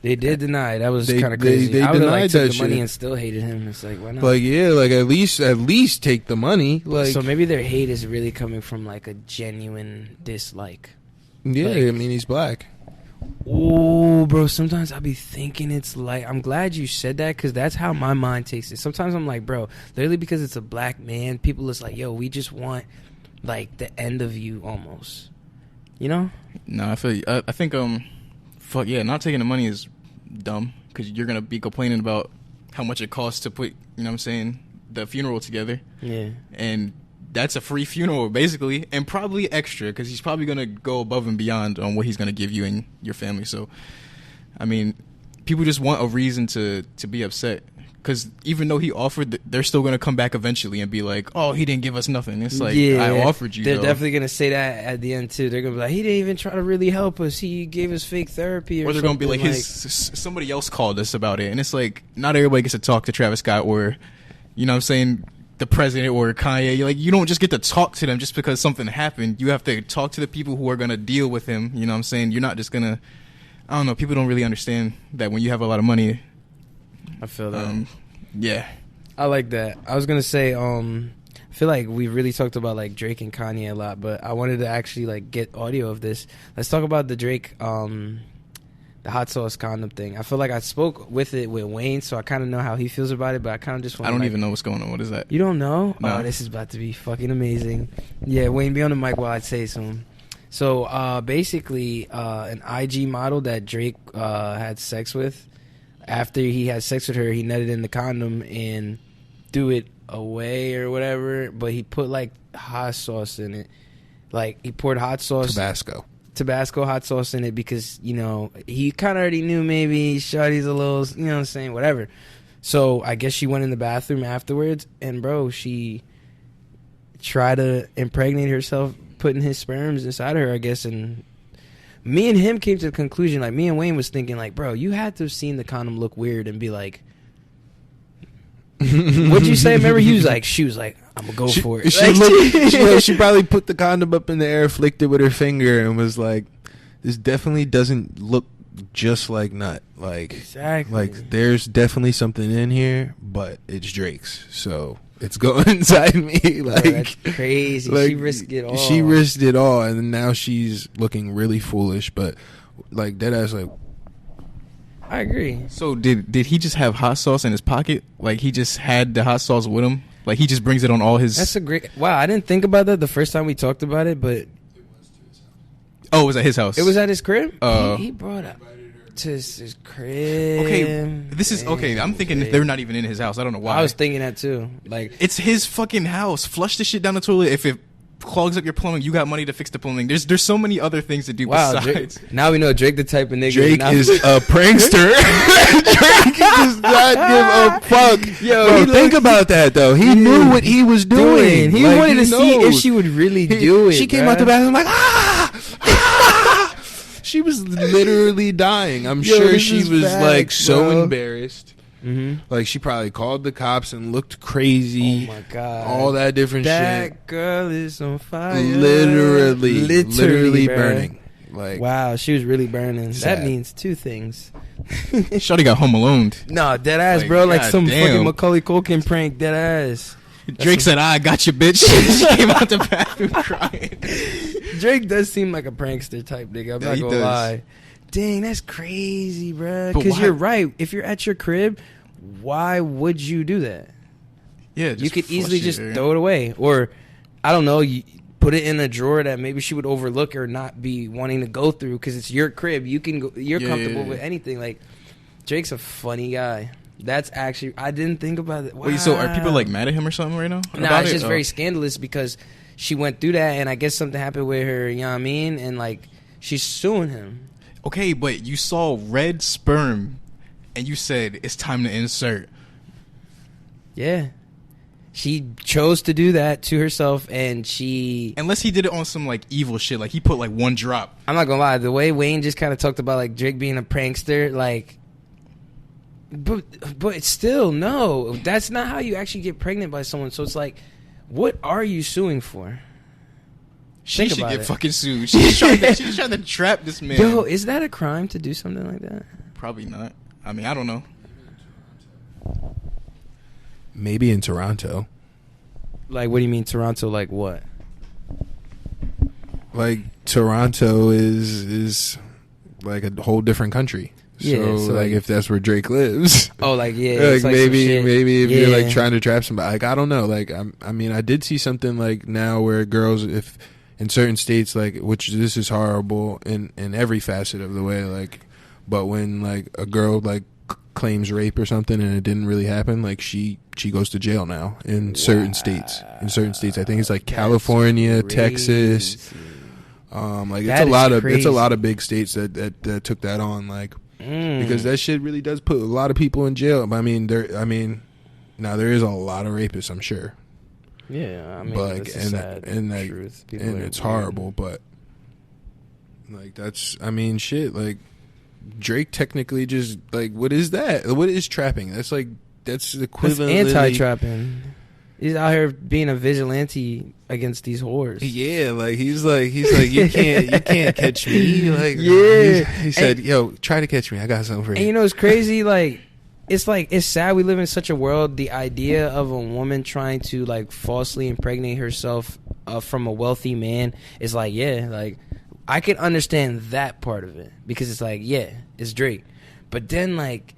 [SPEAKER 1] They did deny it. That was kind of crazy.
[SPEAKER 2] They
[SPEAKER 1] I would have
[SPEAKER 2] denied
[SPEAKER 1] like, took
[SPEAKER 2] that
[SPEAKER 1] the money
[SPEAKER 2] shit.
[SPEAKER 1] and still hated him. It's like, why not?
[SPEAKER 2] Like, yeah, like at least take the money. Like,
[SPEAKER 1] so maybe their hate is really coming from like a genuine dislike.
[SPEAKER 2] Yeah,
[SPEAKER 1] like,
[SPEAKER 2] I mean, he's black.
[SPEAKER 1] Oh, bro, sometimes I be thinking it's like, I'm glad you said that because that's how my mind takes it. Sometimes I'm like, bro, literally because it's a black man, people is like, yo, we just want like the end of you almost. You know?
[SPEAKER 3] No, I feel you. I think fuck yeah, not taking the money is dumb because you're gonna be complaining about how much it costs to put, you know what I'm saying, the funeral together.
[SPEAKER 1] Yeah.
[SPEAKER 3] And that's a free funeral basically, and probably extra because he's probably gonna go above and beyond on what he's gonna give you and your family. So I mean, people just want a reason to be upset because even though he offered, they're still gonna come back eventually and be like, oh, he didn't give us nothing. It's like, yeah, I offered you.
[SPEAKER 1] They're definitely gonna say that at the end too. They're gonna be like, he didn't even try to really help us, he gave us fake therapy. Or
[SPEAKER 3] they're gonna be like, somebody else called us about it. And it's like, not everybody gets to talk to Travis Scott or, you know what I'm saying, the president or Kanye. Like, you don't just get to talk to them just because something happened. You have to talk to the people who are gonna deal with him. You know what I'm saying? You're not just gonna, I don't know, people don't really understand that when you have a lot of money.
[SPEAKER 1] I feel that.
[SPEAKER 3] Yeah,
[SPEAKER 1] I like that. I was gonna say, I feel like we really talked about like Drake and Kanye a lot, but I wanted to actually like get audio of this. Let's talk about the Drake, the hot sauce condom thing. I feel like I spoke with Wayne, so I kind of know how he feels about it, but I kind of just want.
[SPEAKER 3] I don't even know what's going on. What is that?
[SPEAKER 1] You don't know?
[SPEAKER 3] No.
[SPEAKER 1] Oh, this is about to be fucking amazing. Yeah, Wayne, be on the mic while I say something. So basically, an IG model that Drake had sex with. After he had sex with her, he nutted in the condom and threw it away or whatever. But he put like hot sauce in it. Like, he poured hot sauce. Tabasco hot sauce in it because, you know, he kind of already knew maybe Shawty's a little, you know what I'm saying, whatever. So I guess she went in the bathroom afterwards. And, bro, she tried to impregnate herself, putting his sperms inside of her, I guess, and me and him came to the conclusion, like, me and Wayne was thinking, like, bro, you had to have seen the condom look weird and be like, what'd you say? Remember, she was like, I'm gonna go for it.
[SPEAKER 2] She probably put the condom up in the air, flicked it with her finger, and was like, this definitely doesn't look just like nut. Like,
[SPEAKER 1] exactly.
[SPEAKER 2] Like, there's definitely something in here, but it's Drake's, so it's going inside me. Like,
[SPEAKER 1] bro, that's crazy. Like, she risked it all.
[SPEAKER 2] She risked it all, and now she's looking really foolish. But like, deadass, like,
[SPEAKER 1] I agree.
[SPEAKER 3] So did he just have hot sauce in his pocket? Like, he just had the hot sauce with him? Like, he just brings it on all his...
[SPEAKER 1] That's a great... Wow, I didn't think about that the first time we talked about it, but...
[SPEAKER 3] Oh, it was at his house.
[SPEAKER 1] It was at his crib? He brought up to his crib.
[SPEAKER 3] Okay, this is... Okay, I'm thinking they're not even in his house. I don't know why.
[SPEAKER 1] I was thinking that, too. Like,
[SPEAKER 3] it's his fucking house. Flush the shit down the toilet. If it clogs up your plumbing, you got money to fix the plumbing. There's so many other things to do besides...
[SPEAKER 1] Drake, now we know Drake the type of nigga...
[SPEAKER 2] Drake is a prankster. Drake does not give a fuck. Yo, think about that, though. He knew what he was doing.
[SPEAKER 1] He wanted to see if she would really do it.
[SPEAKER 2] She came out the bathroom like, She was literally dying. I'm sure she was like so embarrassed. Mm-hmm. Like, she probably called the cops and looked crazy.
[SPEAKER 1] Oh my god!
[SPEAKER 2] All that different shit.
[SPEAKER 1] That girl is on fire.
[SPEAKER 2] Literally burning. Like,
[SPEAKER 1] wow, she was really burning.
[SPEAKER 2] Sad.
[SPEAKER 1] That means two things.
[SPEAKER 3] Shawty got home alone.
[SPEAKER 1] No, dead ass,
[SPEAKER 3] Like,
[SPEAKER 1] bro. Like
[SPEAKER 3] God
[SPEAKER 1] some
[SPEAKER 3] damn.
[SPEAKER 1] fucking Macaulay Culkin prank. Dead ass.
[SPEAKER 3] Drake said, "I got you, bitch." She came out the bathroom crying.
[SPEAKER 1] Drake does seem like a prankster type nigga. I'm not gonna lie. Dang, that's crazy, bro. Because you're right. If you're at your crib, why would you do that?
[SPEAKER 3] Yeah,
[SPEAKER 1] you could easily just throw it away, or I don't know, you put it in a drawer that maybe she would overlook or not be wanting to go through because it's your crib. You can go. You're comfortable with anything. Like, Drake's a funny guy. That's actually, I didn't think about it. Wow.
[SPEAKER 3] Wait, so are people like mad at him or something right now?
[SPEAKER 1] Nah, it's just very scandalous because she went through that, and I guess something happened with her. You know what I mean? And like, she's suing him.
[SPEAKER 3] Okay, but you saw red sperm, and you said it's time to insert.
[SPEAKER 1] Yeah, she chose to do that to herself, and she.
[SPEAKER 3] Unless he did it on some like evil shit, like he put like one drop.
[SPEAKER 1] I'm not gonna lie, the way Wayne just kind of talked about like Drake being a prankster, like. But still, no. That's not how you actually get pregnant by someone. So it's like, what are you suing for?
[SPEAKER 3] She should get fucking sued. She's trying to trap this man.
[SPEAKER 1] Yo, is that a crime to do something like that?
[SPEAKER 3] Probably not. I mean, I don't know.
[SPEAKER 2] Maybe in Toronto.
[SPEAKER 1] Like, what do you mean Toronto? Like what?
[SPEAKER 2] Like, Toronto is like a whole different country. So like, if that's where Drake lives,
[SPEAKER 1] like
[SPEAKER 2] like maybe if you're like trying to trap somebody, like I don't know, like I mean I did see something like now where girls, if in certain states, like, which this is horrible in every facet of the way, like, but when like a girl like claims rape or something and it didn't really happen, like she goes to jail now in certain states. I think it's like California, Texas. Like it's a lot of big states that took that on, like. Because that shit really does put a lot of people in jail. I mean, there is a lot of rapists, I'm sure.
[SPEAKER 1] Yeah, I mean,
[SPEAKER 2] but
[SPEAKER 1] and
[SPEAKER 2] it's horrible. But like, that's, I mean, shit. Like, Drake technically just, like, what is that? What is trapping? That's equivalent.
[SPEAKER 1] That's anti-trapping. He's out here being a vigilante against these whores.
[SPEAKER 2] Yeah, like he's like you can't catch me. Like,
[SPEAKER 1] yeah,
[SPEAKER 2] he said, "Yo, try to catch me. I got something for you."
[SPEAKER 1] And you know, it's crazy. Like it's sad we live in such a world. The idea of a woman trying to like falsely impregnate herself from a wealthy man is like, yeah, like I can understand that part of it because it's like, yeah, it's Drake, but then like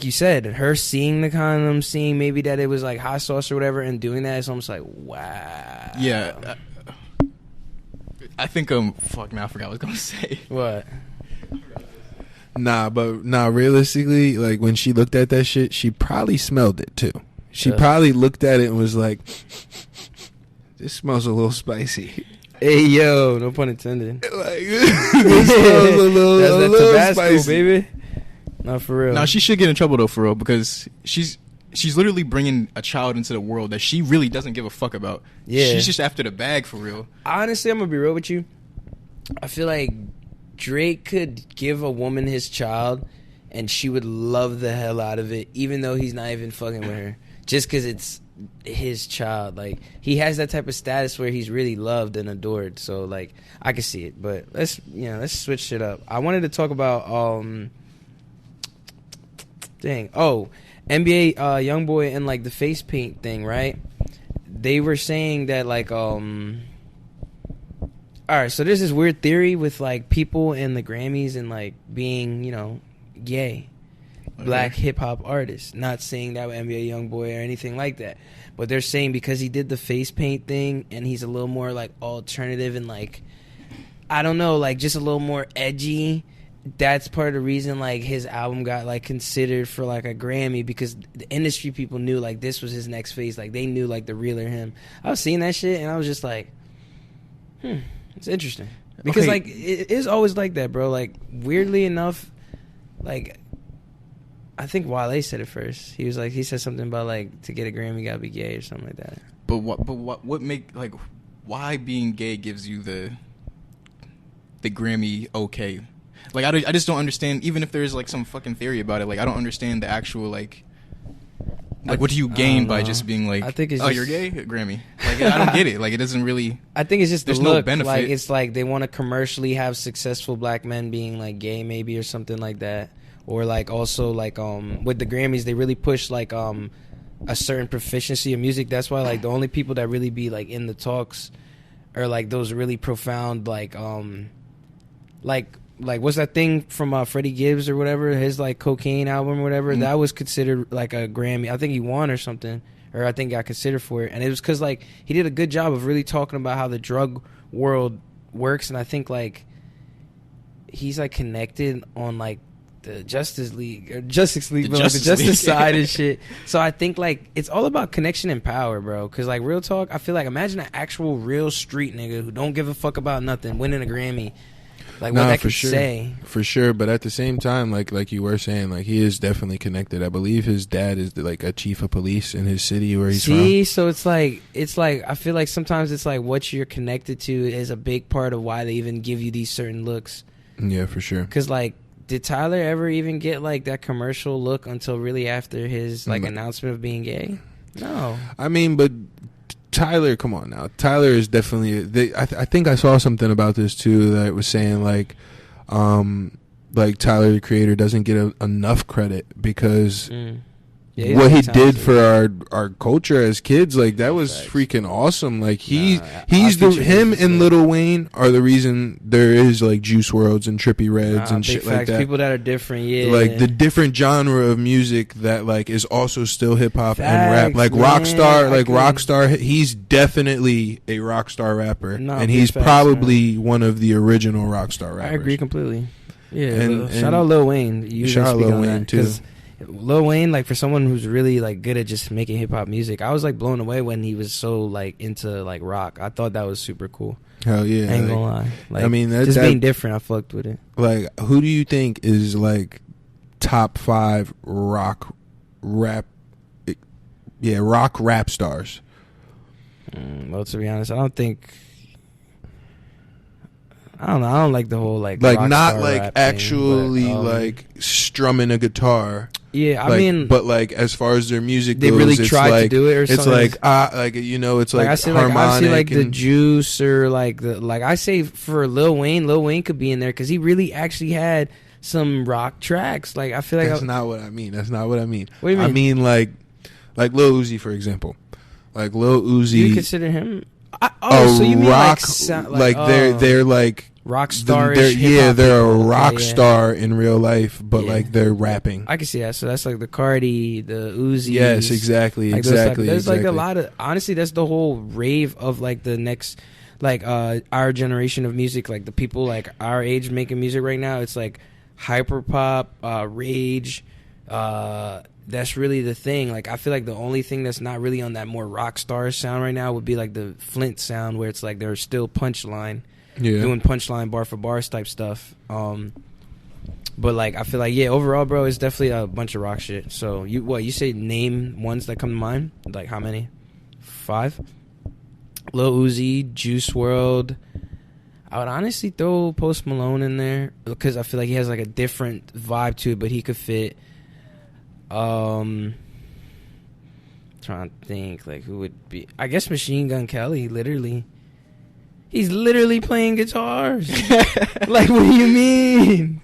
[SPEAKER 1] you said, her seeing the condom, seeing maybe that it was like hot sauce or whatever, and doing that, it's almost like, wow.
[SPEAKER 3] Yeah. I think, fuck, now I forgot what I was going to say.
[SPEAKER 1] What?
[SPEAKER 2] Nah, realistically, like, when she looked at that shit, she probably smelled it, too. She probably looked at it and was like, this smells a little spicy.
[SPEAKER 1] Hey, yo, no pun intended.
[SPEAKER 2] Like, this smells a little
[SPEAKER 1] Tabasco,
[SPEAKER 2] spicy.
[SPEAKER 1] Baby. Not for real.
[SPEAKER 3] Now, she should get in trouble, though, for real, because she's literally bringing a child into the world that she really doesn't give a fuck about. Yeah. She's just after the bag, for real.
[SPEAKER 1] Honestly, I'm going to be real with you. I feel like Drake could give a woman his child, and she would love the hell out of it, even though he's not even fucking with her, just because it's his child. Like, he has that type of status where he's really loved and adored. So, like, I can see it. But let's switch shit up. I wanted to talk about NBA Youngboy and like the face paint thing, right? They were saying that like all right, so there's this weird theory with like people in the Grammys and like being, gay. Black hip hop artists. Not saying that with NBA Youngboy or anything like that. But they're saying because he did the face paint thing and he's a little more like alternative and like, I don't know, like just a little more edgy. That's part of the reason like his album got like considered for like a Grammy, because the industry people knew like this was his next phase. Like they knew like the realer him. I was seeing that shit and I was just like, it's interesting. Because like it is always like that, bro. Like weirdly enough, like I think Wale said it first. He was like, he said something about like to get a Grammy, you gotta be gay or something like that.
[SPEAKER 3] But what make like why being gay gives you the Grammy okay? Like I just don't understand. Even if there's like some fucking theory about it, like I don't understand the actual like what do you gain by just being like, I think it's you're gay, Grammy? Like I don't get it. Like it doesn't really.
[SPEAKER 1] I think it's just
[SPEAKER 3] there's
[SPEAKER 1] the look.
[SPEAKER 3] No benefit.
[SPEAKER 1] Like it's like they want to commercially have successful black men being like gay, maybe, or something like that. Or like also like with the Grammys, they really push like a certain proficiency of music. That's why like the only people that really be like in the talks are like those really profound like what's that thing from Freddie Gibbs or whatever, his like cocaine album or whatever, that was considered like a Grammy. I think he won or something, or I think got considered for it. And it was because like he did a good job of really talking about how the drug world works. And I think like he's like connected on like the Justice League, but like the Justice side and shit. So I think like it's all about connection and power, bro. Because like real talk, I feel like imagine an actual real street nigga who don't give a fuck about nothing winning a Grammy. Like what that could say.
[SPEAKER 2] For sure, but at the same time, like you were saying, like he is definitely connected. I believe his dad is like a chief of police in his city where he's from.
[SPEAKER 1] So it's like I feel like sometimes it's like what you're connected to is a big part of why they even give you these certain looks.
[SPEAKER 2] Yeah, for sure.
[SPEAKER 1] Because like, did Tyler ever even get like that commercial look until really after his like announcement of being gay? No. I
[SPEAKER 2] mean, but Tyler, come on now. Tyler is definitely. I think I saw something about this too that was saying like Tyler the Creator doesn't get enough credit because what he did for our culture as kids, like that was freaking awesome. Like him and Lil Wayne are the reason there is like Juice WRLDs and Trippie Reds and shit like that.
[SPEAKER 1] People that are different,
[SPEAKER 2] like the different genre of music that like is also still hip hop and rap. Like Rockstar, he's definitely a Rockstar rapper, and he's probably one of the original Rockstar rappers.
[SPEAKER 1] I agree completely. Yeah, and shout out Lil Wayne.
[SPEAKER 2] Shout out Lil Wayne too.
[SPEAKER 1] Lil Wayne, like for someone who's really like good at just making hip hop music, I was like blown away when he was so like into like rock. I thought that was super cool.
[SPEAKER 2] Hell yeah!
[SPEAKER 1] I ain't gonna lie. Like,
[SPEAKER 2] I mean,
[SPEAKER 1] just being different, I fucked with it.
[SPEAKER 2] Like, who do you think is like top 5 rock rap stars?
[SPEAKER 1] Well, to be honest, I don't know. I don't like the whole like
[SPEAKER 2] not like actually thing, but, like strumming a guitar.
[SPEAKER 1] Yeah, I
[SPEAKER 2] like,
[SPEAKER 1] mean,
[SPEAKER 2] but like as far as their music
[SPEAKER 1] they
[SPEAKER 2] goes,
[SPEAKER 1] really
[SPEAKER 2] it's
[SPEAKER 1] tried
[SPEAKER 2] like,
[SPEAKER 1] to do it. Or
[SPEAKER 2] it's
[SPEAKER 1] something.
[SPEAKER 2] Like it's like
[SPEAKER 1] I see
[SPEAKER 2] harmonic.
[SPEAKER 1] Like the Juice or like I say for Lil Wayne could be in there because he really actually had some rock tracks. Like I feel like
[SPEAKER 2] that's not what I mean. What do you mean?
[SPEAKER 1] I
[SPEAKER 2] mean like Lil Uzi, for example. Like Lil Uzi,
[SPEAKER 1] you consider him? So you mean
[SPEAKER 2] rock,
[SPEAKER 1] like
[SPEAKER 2] they're like
[SPEAKER 1] rock star?
[SPEAKER 2] They're a rock star in real life, but like they're rapping.
[SPEAKER 1] I can see that. So that's like the Cardi, the Uzi.
[SPEAKER 2] Yes, exactly,
[SPEAKER 1] like
[SPEAKER 2] exactly.
[SPEAKER 1] There's like a lot of, honestly, that's the whole rave of like the next, like our generation of music. Like the people like our age making music right now. It's like hyper pop, rage. That's really the thing. Like I feel like the only thing that's not really on that more rock star sound right now would be like the Flint sound, where it's like they're still punchline, doing punchline bar for bars type stuff. But like I feel like overall, bro, it's definitely a bunch of rock shit. So you say name ones that come to mind? Like how many? 5? Lil Uzi, Juice WRLD. I would honestly throw Post Malone in there because I feel like he has like a different vibe to it, but he could fit. Trying to think like who would be. I guess Machine Gun Kelly. Literally, he's literally playing guitars. Like, what do you mean?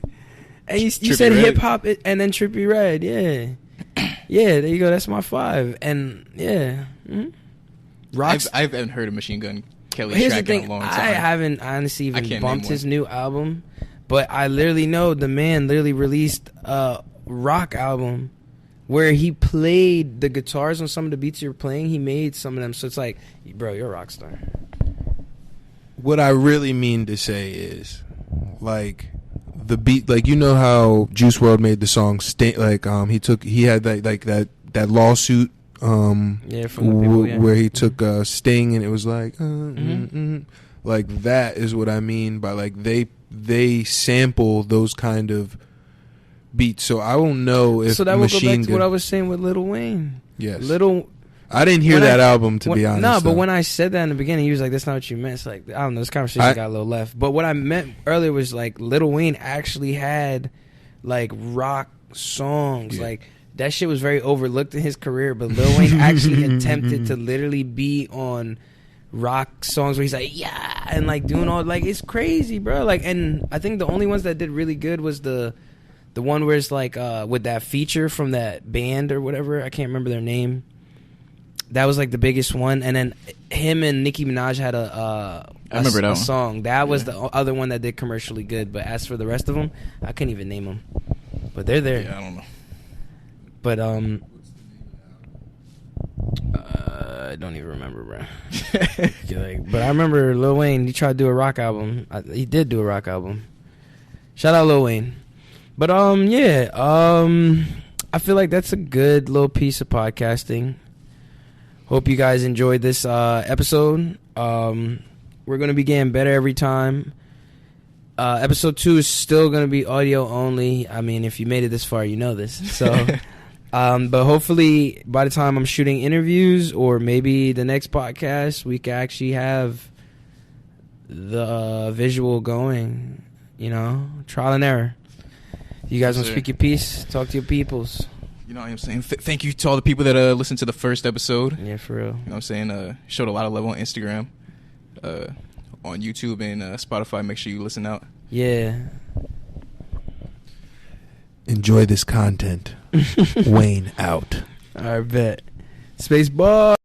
[SPEAKER 1] And you said hip hop and then Trippie Redd. Yeah, yeah. There you go. That's my 5. And yeah,
[SPEAKER 3] I haven't heard of Machine Gun Kelly
[SPEAKER 1] Here's
[SPEAKER 3] track
[SPEAKER 1] the thing,
[SPEAKER 3] in a long time.
[SPEAKER 1] I haven't honestly even bumped his new album, but I literally know the man literally released a rock album where he played the guitars on some of the beats you're playing. He made some of them, so it's like, bro, you're a rock star.
[SPEAKER 2] What I really mean to say is, like, the beat, like, you know how Juice WRLD made the song Sting, like, he had that lawsuit.
[SPEAKER 1] From the people,
[SPEAKER 2] where he took Sting, and it was like, like, that is what I mean by, like, they sample those kind of beats. So I don't know if
[SPEAKER 1] so that will go back to
[SPEAKER 2] Gun,
[SPEAKER 1] what I was saying with Lil Wayne.
[SPEAKER 2] Yes,
[SPEAKER 1] I
[SPEAKER 2] didn't hear that album, to be honest.
[SPEAKER 1] No, but when I said that in the beginning, he was like, "That's not what you meant." It's like, I don't know. This conversation got a little left. But what I meant earlier was like, Lil Wayne actually had like rock songs, like. That shit was very overlooked in his career, but Lil Wayne actually attempted to literally be on rock songs where he's like, yeah, and like doing all, like, it's crazy, bro. Like, and I think the only ones that did really good was the one where it's like with that feature from that band or whatever. I can't remember their name. That was like the biggest one, and then him and Nicki Minaj had
[SPEAKER 3] I remember that
[SPEAKER 1] song. That was the other one that did commercially good. But as for the rest of them, I couldn't even name them. But they're there.
[SPEAKER 3] Yeah, I don't know.
[SPEAKER 1] But I don't even remember, bro. But I remember Lil Wayne. He tried to do a rock album. He did do a rock album. Shout out Lil Wayne. But I feel like that's a good little piece of podcasting. Hope you guys enjoyed this episode. We're gonna be getting better every time. Episode 2 is still gonna be audio only. I mean, if you made it this far, you know this. So. But hopefully by the time I'm shooting interviews or maybe the next podcast, we can actually have the visual going, you know, trial and error. You guys want to speak your piece? Talk to your peoples.
[SPEAKER 3] You know what I'm saying? Thank you to all the people that listened to the first episode.
[SPEAKER 1] Yeah, for real.
[SPEAKER 3] You know what I'm saying? Showed a lot of love on Instagram, on YouTube and Spotify. Make sure you listen out.
[SPEAKER 1] Yeah.
[SPEAKER 2] Enjoy this content. Wayne out.
[SPEAKER 1] I bet. Space bar.